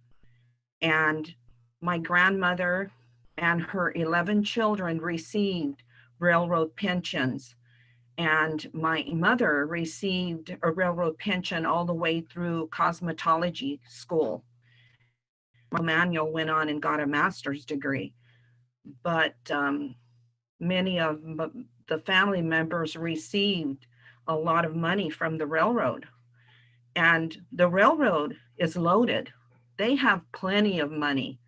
And my grandmother and her 11 children received railroad pensions. And my mother received a railroad pension all the way through cosmetology school. Manuel went on and got a master's degree. But many of the family members received a lot of money from the railroad. And the railroad is loaded. They have plenty of money.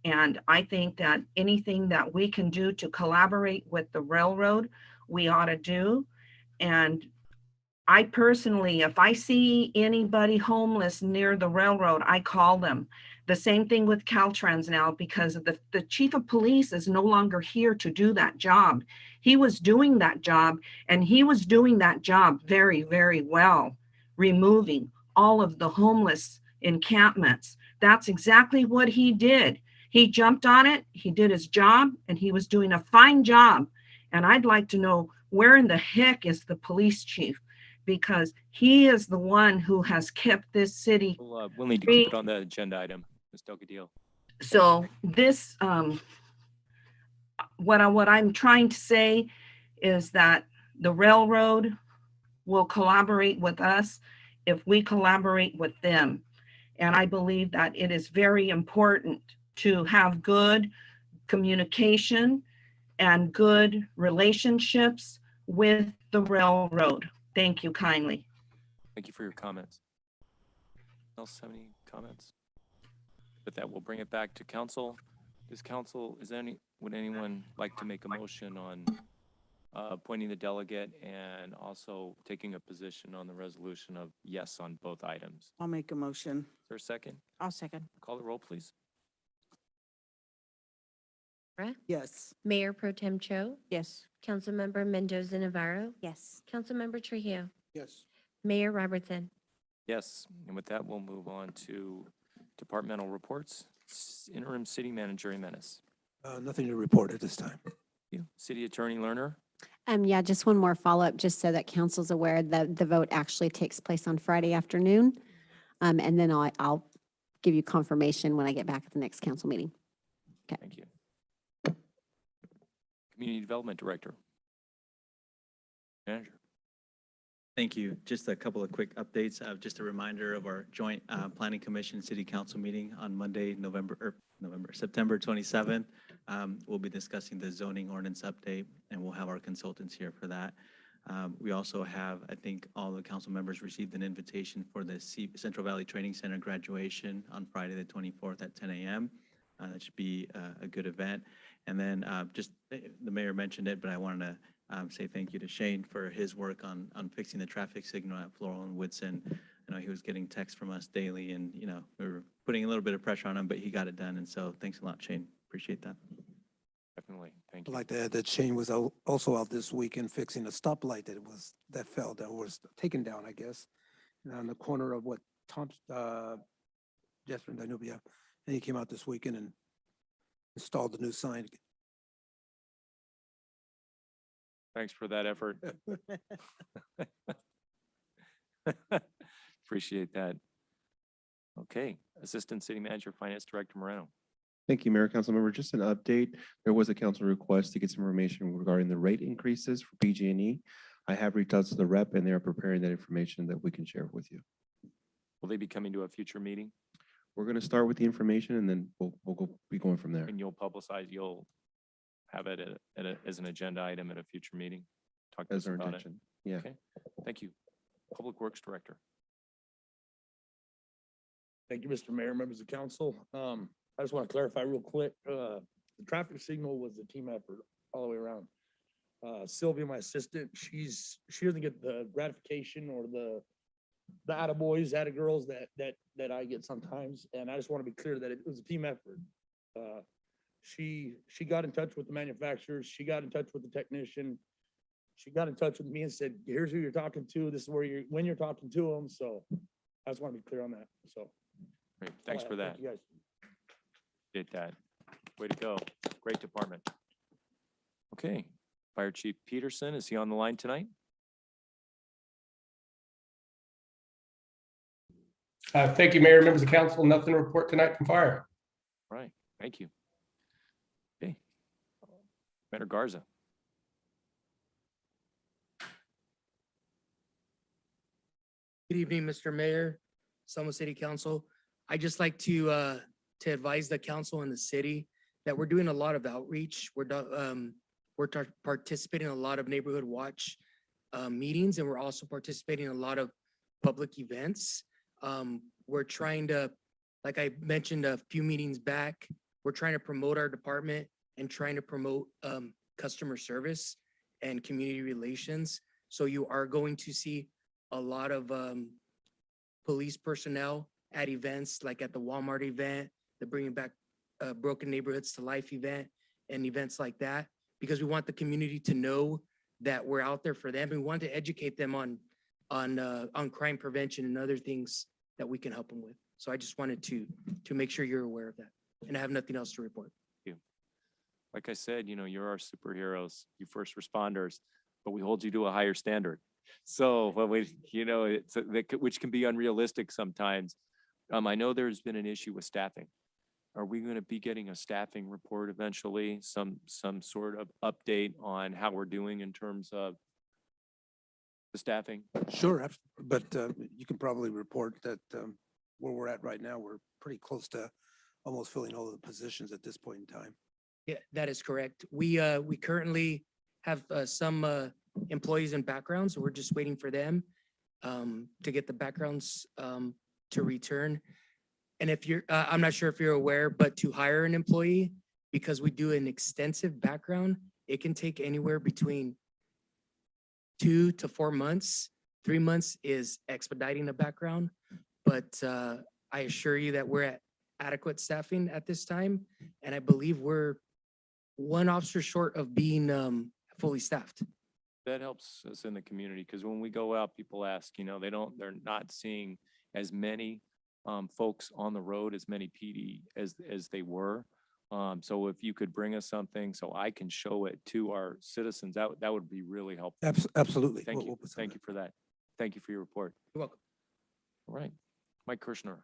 And I think that anything that we can do to collaborate with the railroad, we ought to do. And I personally, if I see anybody homeless near the railroad, I call them. The same thing with Caltrans now, because the chief of police is no longer here to do that job. He was doing that job, and he was doing that job very, very well, removing all of the homeless encampments. That's exactly what he did. He jumped on it, he did his job, and he was doing a fine job. And I'd like to know, where in the heck is the police chief? Because he is the one who has kept this city. We'll need to keep it on the agenda item, Ms. Delgadillo. So this, what I'm trying to say is that the railroad will collaborate with us if we collaborate with them. And I believe that it is very important to have good communication and good relationships with the railroad. Thank you kindly. Thank you for your comments. Else have any comments? With that, we'll bring it back to council. Would anyone like to make a motion on appointing the delegate and also taking a position on the resolution of yes on both items? I'll make a motion. Is there a second? I'll second. Call the roll, please. Yes. Mayor Pro Tem Cho, Yes. Councilmember Mendoza Navarro, Yes. Councilmember Trujillo, Yes. Mayor Robertson. Yes, and with that, we'll move on to departmental reports. Interim City Manager Jimenez. Nothing to report at this time. You, City Attorney Lerner. Yeah, just one more follow-up, just so that council's aware that the vote actually takes place on Friday afternoon. And then I'll give you confirmation when I get back at the next council meeting. Okay. Thank you. Community Development Director. Manager. Thank you. Just a couple of quick updates. Just a reminder of our joint Planning Commission City Council meeting on Monday, September 27th. We'll be discussing the zoning ordinance update, and we'll have our consultants here for that. We also have, I think all the council members received an invitation for the Central Valley Training Center graduation on Friday, the 24th at 10 a.m. That should be a good event. And then just the mayor mentioned it, but I wanted to say thank you to Shane for his work on fixing the traffic signal at Floral and Woodson. I know he was getting texts from us daily, and we were putting a little bit of pressure on him, but he got it done. And so thanks a lot, Shane. Appreciate that. Definitely. Thank I'd you. like to add that Shane was also out this weekend fixing a stoplight that was taken down, I guess, on the corner of what Jesper and Danubia. And he came out this weekend and installed the new sign. Thanks for that effort. Appreciate that. Okay, Assistant City Manager, Finance Director Moreno. Thank you, Mayor, Councilmember. Just an update. There was a council request to get some information regarding the rate increases for PG&E. I have reached out to the rep, and they're preparing that information that we can share with you. Will they be coming to a future meeting? We're going to start with the information, and then we'll be going from there. And you'll have it as an agenda item at a future meeting? Talk to us That's our about it. intention. Yeah. Okay, thank you. Public Works Director. Thank you, Mr. Mayor, members of council. I just want to clarify real quick. The traffic signal was a team effort all the way around. Sylvia, my assistant, she doesn't get the gratification or the attaboys, attagirls that I get sometimes. And I just want to be clear that it was a team effort. She got in touch with the manufacturers. She got in touch with the technician. She got in touch with me and said, here's who you're talking to. This is when you're talking to them. So I just want to be clear on that, so. Great, thanks for that. Thank you guys. Did that. Way to go. Great department. Okay, Fire Chief Peterson, is he on the line tonight? Thank you, Mayor, members of council. Nothing to report tonight from fire. Right, thank you. Okay. Mayor Garza. Good evening, Mr. Mayor, Selma City Council. I just like to advise the council and the city that we're doing a lot of outreach. We're participating in a lot of neighborhood watch meetings, and we're also participating in a lot of public events. We're trying to, like I mentioned a few meetings back, we're trying to promote our department and trying to promote customer service and community relations. So you are going to see a lot of police personnel at events, like at the Walmart event, the Bringing Back Broken Neighborhoods to Life event, and events like that, because we want the community to know that we're out there for them. We want to educate them on crime prevention and other things that we can help them with. So I just wanted to make sure you're aware of that, and I have nothing else to report. Thank you. Like I said, you're our superheroes, you first responders, but we hold you to a higher standard. So when which can be unrealistic sometimes. I know there's been an issue with staffing. Are we going to be getting a staffing report eventually? Some sort of update on how we're doing in terms of the staffing? Sure, but you can probably report that where we're at right now, we're pretty close to almost filling all of the positions at this point in time. Yeah, that is correct. We currently have some employees and backgrounds. So we're just waiting for them to get the backgrounds to return. And if you're, I'm not sure if you're aware, but to hire an employee, because we do an extensive background, it can take anywhere between 2 to 4 months. 3 months is expediting a background, but I assure you that we're at adequate staffing at this time. And I believe we're one officer short of being fully staffed. That helps us in the community, because when we go out, people ask, they're not seeing as many folks on the road, as many PD as they were. So if you could bring us something so I can show it to our citizens, that would be really helpful. Absolutely. Thank We'll you. put some Thank you for that. Thank you for your report. You're welcome. All right. Mike Kirschner.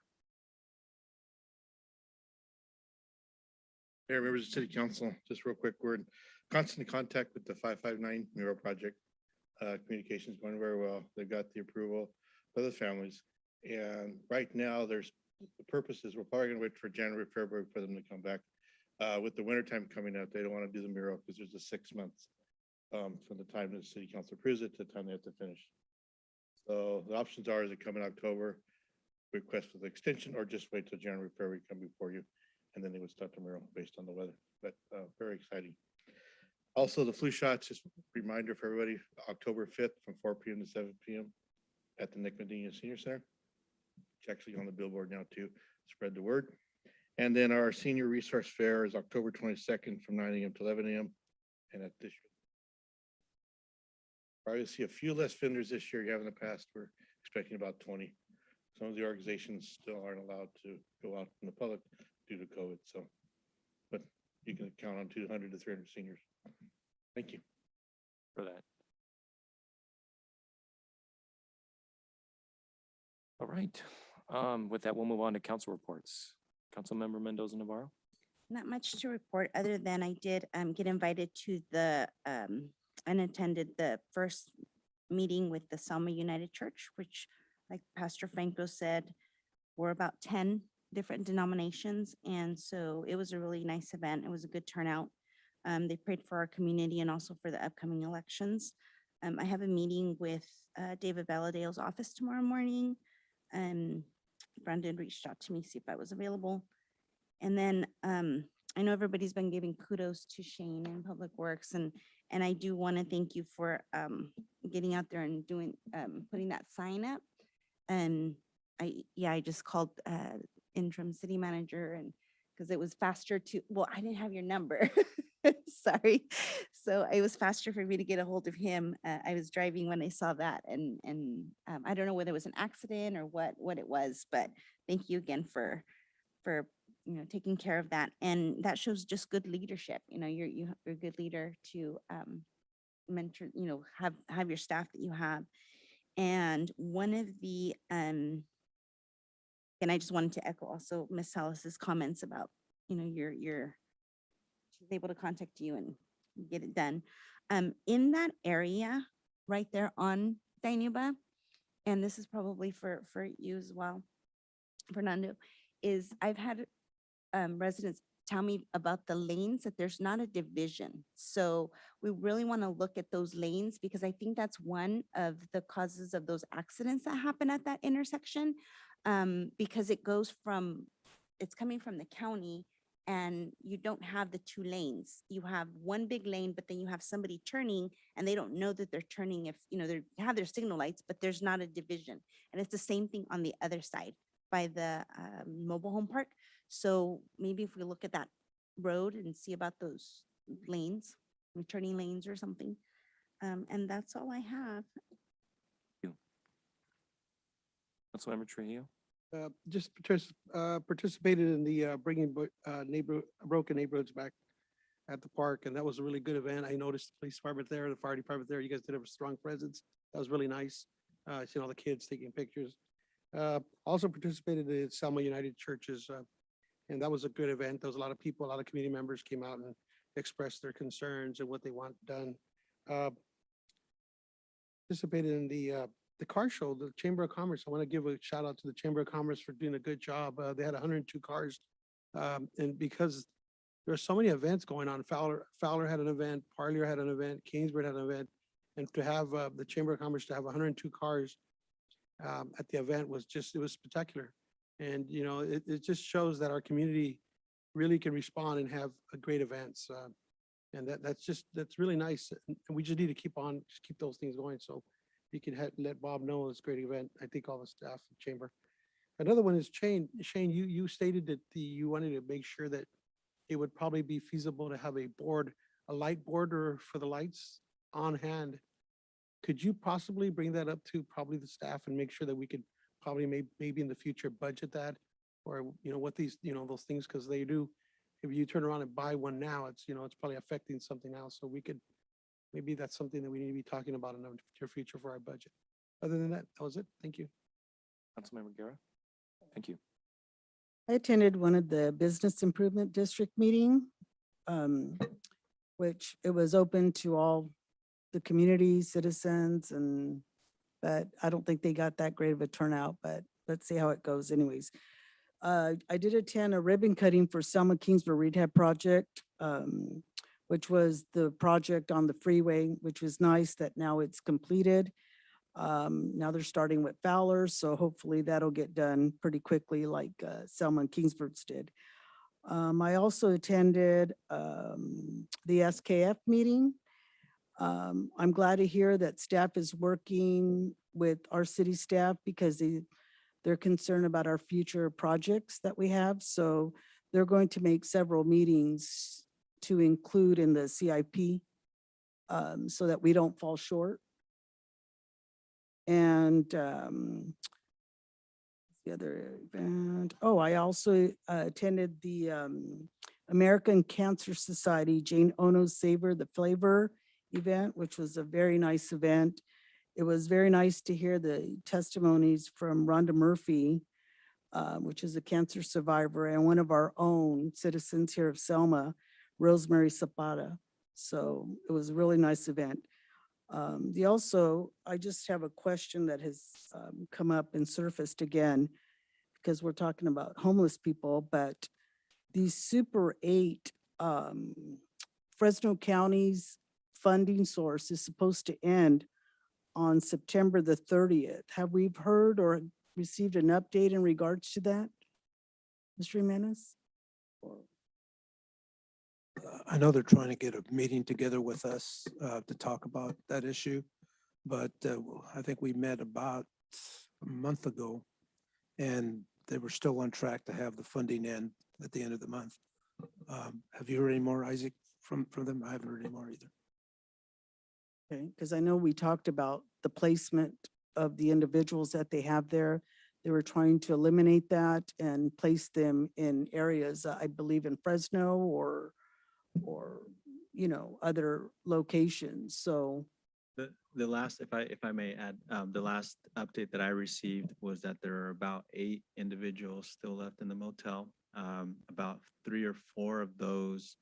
Mayor, members of City Council, just real quick, we're in constant contact with the 559 Mural Project. Communication is going very well. They've got the approval for the families. And right now, the purpose is we're probably gonna wait for January, February for them to come back. With the wintertime coming up, they don't want to do the mural because there's a 6 months from the time the City Council approves it to the time they have to finish. So the options are, is it come in October, request for the extension, or just wait till January, February, come before you, and then they would start the mural based on the weather. But very exciting. Also, the flu shots, just a reminder for everybody, October 5th from 4 p.m. to 7 p.m. at the Nick Medina Senior Center. It's actually on the billboard now too. Spread the word. And then our senior resource fair is October 22nd from 9 a.m. to 11 a.m. And at this year, probably see a few less vendors this year you have in the past. We're expecting about 20. Some of the organizations still aren't allowed to go out in the public due to COVID. So, but you can count on 200 to 300 seniors. Thank you for that. All right. With that, we'll move on to council reports. Councilmember Mendoza Navarro. Not much to report, other than I did get invited to the and attended the first meeting with the Selma United Church, which, like Pastor Franco said, we're about 10 different denominations. And so it was a really nice event. It was a good turnout. They prayed for our community and also for the upcoming elections. I have a meeting with David Valadale's office tomorrow morning. Brandon reached out to me, see if I was available. And then I know everybody's been giving kudos to Shane in Public Works, and I do want to thank you for getting out there and doing putting that sign up. And I just called interim city manager, because it was faster to, well, I didn't have your number. Sorry. So it was faster for me to get a hold of him. I was driving when I saw that and I don't know whether it was an accident or what it was, but thank you again for taking care of that. And that shows just good leadership. You're a good leader to mentor, have your staff that you have. And one of the and I just wanted to echo also Ms. Salas's comments about, she's able to contact you and get it done. In that area right there on Dinuba, and this is probably for you as well, Fernando, is I've had residents tell me about the lanes, that there's not a division. So we really want to look at those lanes because I think that's one of the causes of those accidents that happen at that intersection. Because it's coming from the county and you don't have the two lanes. You have one big lane, but then you have somebody turning and they don't know that they're turning if, they have their signal lights, but there's not a division. And it's the same thing on the other side by the mobile home park. So maybe if we look at that road and see about those lanes, turning lanes or something. And that's all I have. Councilmember Trujillo. Just participated in the bringing broken neighborhoods back at the park, and that was a really good event. I noticed the police department there, the fire department there. You guys did have a strong presence. That was really nice. Seeing all the kids taking pictures. Also participated in Selma United Churches, and that was a good event. There was a lot of people, a lot of community members came out and expressed their concerns and what they want done. Participated in the car show, the Chamber of Commerce. I want to give a shout out to the Chamber of Commerce for doing a good job. They had 102 cars. And because there are so many events going on, Fowler had an event, Parlier had an event, Kingsborough had an event. And to have the Chamber of Commerce to have 102 cars at the event was it was spectacular. And, it just shows that our community really can respond and have a great events. And that's really nice. And we just need to keep those things going. So you can let Bob know it's a great event. I think all the staff of the chamber. Another one is Shane. Shane, you stated that you wanted to make sure that it would probably be feasible to have a light border for the lights on hand. Could you possibly bring that up to probably the staff and make sure that we could probably maybe in the future budget that, or what these those things, because they do. If you turn around and buy one now, it's it's probably affecting something else. So we could. Maybe that's something that we need to be talking about in the near future for our budget. Other than that was it. Thank you. Councilmember Guerra. Thank you. I attended one of the Business Improvement District meeting, which it was open to all the community citizens, but I don't think they got that great of a turnout, but let's see how it goes anyways. I did attend a ribbon cutting for Selma Kingsborough Rehab Project, which was the project on the freeway, which was nice that now it's completed. Now they're starting with Fowler, so hopefully that'll get done pretty quickly like Selma and Kingsborough's did. I also attended the SKF meeting. I'm glad to hear that staff is working with our city staff because they're concerned about our future projects that we have. So they're going to make several meetings to include in the CIP so that we don't fall short. And the other event, I also attended the American Cancer Society Jane Ono's Savor the Flavor event, which was a very nice event. It was very nice to hear the testimonies from Rhonda Murphy, which is a cancer survivor, and one of our own citizens here of Selma, Rosemary Zapata. So it was a really nice event. I just have a question that has come up and surfaced again, because we're talking about homeless people, but the Super 8 Fresno County's funding source is supposed to end on September the 30th. Have we heard or received an update in regards to that, Mr. Jimenez? I know they're trying to get a meeting together with us to talk about that issue, but I think we met about a month ago and they were still on track to have the funding end at the end of the month. Have you heard any more, Isaac, from them? I haven't heard any more either. Okay, because I know we talked about the placement of the individuals that they have there. They were trying to eliminate that and place them in areas, I believe in Fresno or, other locations. So The last, if I may add, the last update that I received was that there are about 8 individuals still left in the motel. About 3 or 4 of those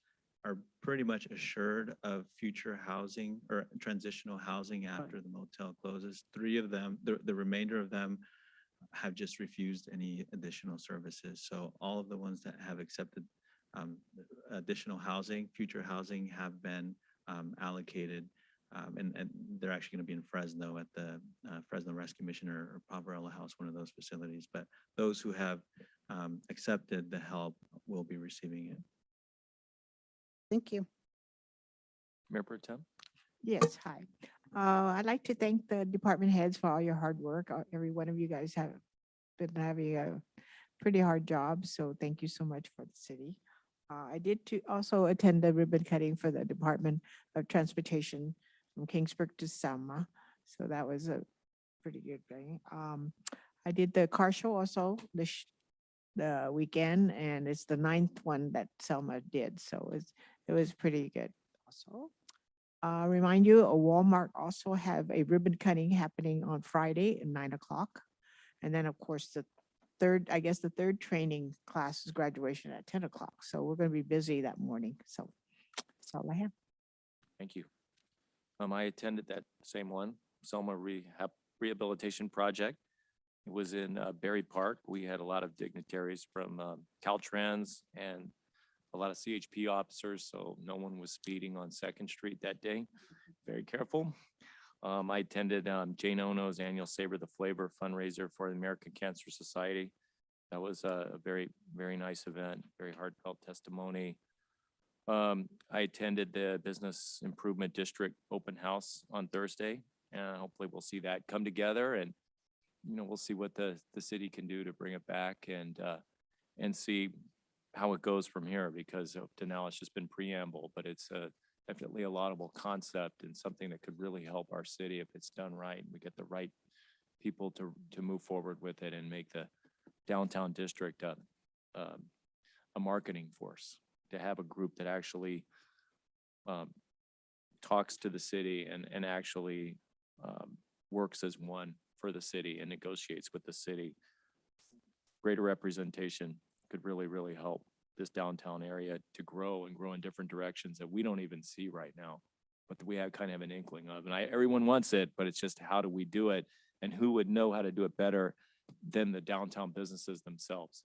are pretty much assured of future housing or transitional housing after the motel closes. 3 of them, the remainder of them have just refused any additional services. So all of the ones that have accepted additional housing, future housing, have been allocated. And they're actually going to be in Fresno at the Fresno Rescue Mission or Poverello House, one of those facilities. But those who have accepted the help will be receiving it. thank you. Mayor Pro Tem? Yes, hi. I'd like to thank the department heads for all your hard work. Every one of you guys have been having a pretty hard job, so thank you so much for the city. I did also attend the ribbon cutting for the Department of Transportation from Kingsborough to Selma, so that was a pretty good thing. I did the car show also the weekend, and it's the 9th one that Selma did, so it was pretty good also. Remind you, Walmart also have a ribbon cutting happening on Friday at 9 o'clock. And then, of course, the third training class is graduation at 10 o'clock. So we're going to be busy that morning. So that's all I have. Thank you. I attended that same one, Selma Rehabilitation Project. It was in Berry Park. We had a lot of dignitaries from Caltrans and a lot of CHP officers, so no one was speeding on 2nd Street that day. Very careful. I attended Jane Ono's annual Savor the Flavor fundraiser for the American Cancer Society. That was a very, very nice event, very heartfelt testimony. I attended the Business Improvement District open house on Thursday, and hopefully we'll see that come together, and we'll see what the city can do to bring it back and see how it goes from here, because up to now it's just been preamble, but it's definitely a laudable concept and something that could really help our city if it's done right. And we get the right people to move forward with it and make the downtown district a marketing force, to have a group that actually talks to the city and actually works as one for the city and negotiates with the city. Greater representation could really, really help this downtown area to grow and grow in different directions that we don't even see right now, but that we have kind of an inkling of. And everyone wants it, but it's just how do we do it, and who would know how to do it better than the downtown businesses themselves.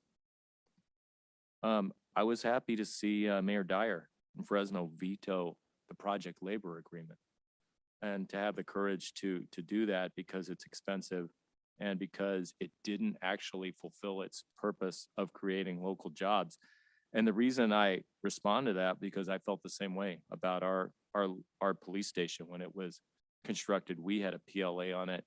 I was happy to see Mayor Dyer in Fresno veto the project labor agreement, and to have the courage to do that, because it's expensive and because it didn't actually fulfill its purpose of creating local jobs. And the reason I respond to that, because I felt the same way about our police station when it was constructed. We had a PLA on it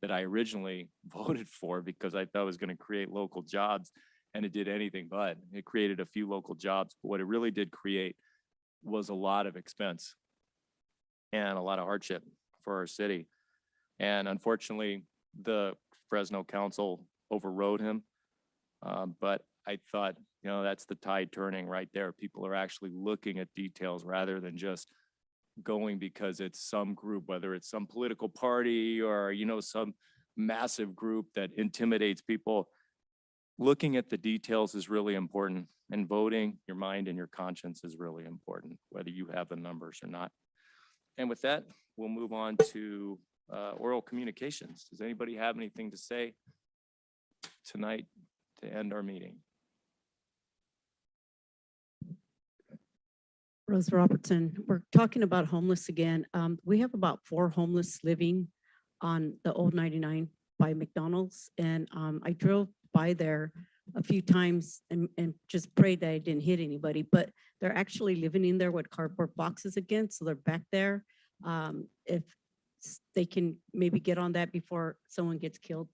that I originally voted for because I thought it was going to create local jobs, and it did anything but. It created a few local jobs, but what it really did create was a lot of expense and a lot of hardship for our city. And unfortunately, the Fresno Council overrode him. But I thought, that's the tide turning right there. People are actually looking at details rather than just going because it's some group, whether it's some political party or, some massive group that intimidates people. Looking at the details is really important, and voting your mind and your conscience is really important, whether you have the numbers or not. And with that, we'll move on to oral communications. Does anybody have anything to say tonight to end our meeting? Rose Robertson, we're talking about homeless again. We have about 4 homeless living on the old 99 by McDonald's. And I drove by there a few times and just prayed that I didn't hit anybody, but they're actually living in there with cardboard boxes again. So they're back there. If they can maybe get on that before someone gets killed.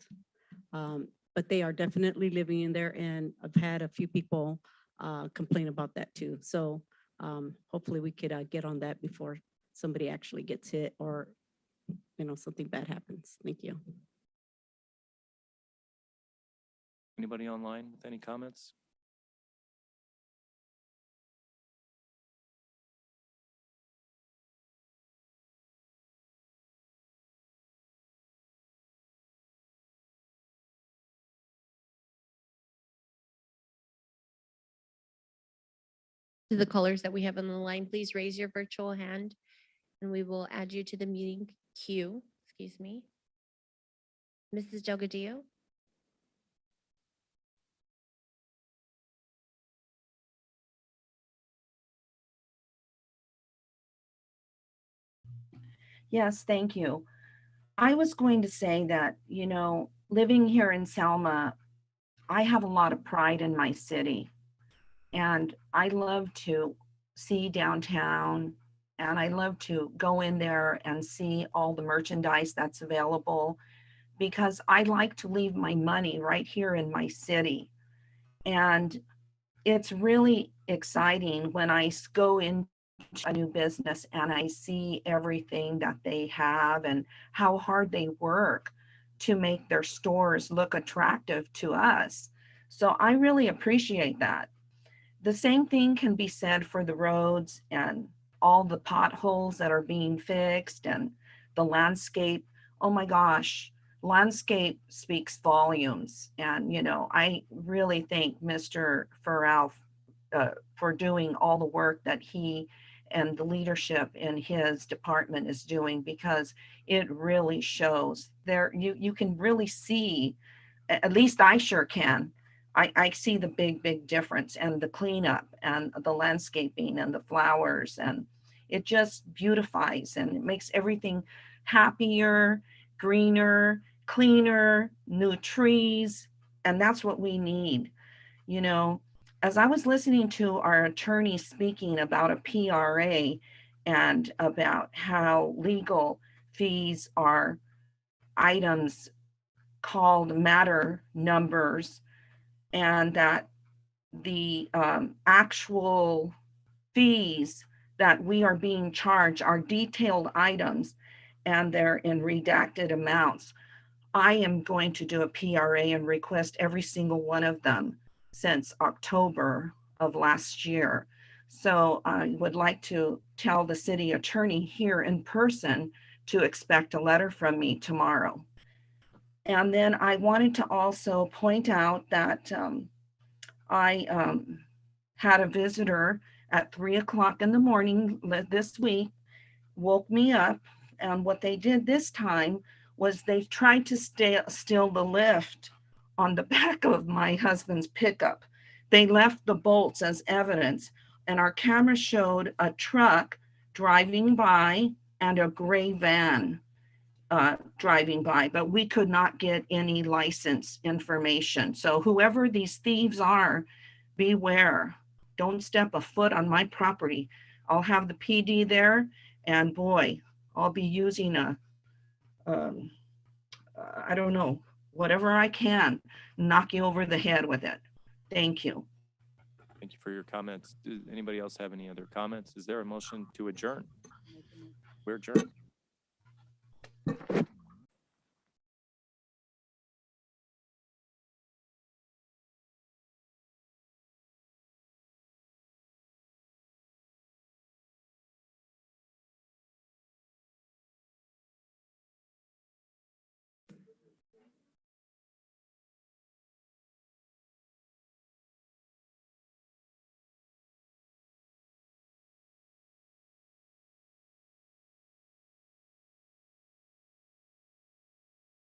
But they are definitely living in there, and I've had a few people complain about that too. So hopefully we could get on that before somebody actually gets hit or, something bad happens. Thank you. Anybody online with any comments? To the callers that we have on the line, please raise your virtual hand and we will add you to the meeting queue. Excuse me. Mrs. Delgadillo? Yes, thank you. I was going to say that, living here in Selma, I have a lot of pride in my city. And I love to see downtown and I love to go in there and see all the merchandise that's available because I like to leave my money right here in my city. And it's really exciting when I go into a new business and I see everything that they have and how hard they work to make their stores look attractive to us. So I really appreciate that. The same thing can be said for the roads and all the potholes that are being fixed and the landscape. Oh my gosh, landscape speaks volumes. And, I really thank Mr. Farrell for doing all the work that he and the leadership in his department is doing because it really shows there. You can really see, at least I sure can. I see the big difference and the cleanup and the landscaping and the flowers, and it just beautifies and it makes everything happier, greener, cleaner, new trees. And that's what we need. As I was listening to our attorney speaking about a PRA and about how legal fees are items called matter numbers, and that the actual fees that we are being charged are detailed items and they're in redacted amounts. I am going to do a PRA and request every single one of them since October of last year. So I would like to tell the city attorney here in person to expect a letter from me tomorrow. And then I wanted to also point out that I had a visitor at 3 o'clock in the morning this week, woke me up. And what they did this time was they tried to steal the lift on the back of my husband's pickup. They left the bolts as evidence. And our camera showed a truck driving by and a gray van driving by, but we could not get any license information. So whoever these thieves are, beware. Don't step a foot on my property. I'll have the PD there, and boy, I'll be using I don't know, whatever I can, knock you over the head with it. Thank you. Thank you for your comments. Does anybody else have any other comments? Is there a motion to adjourn? We're adjourned.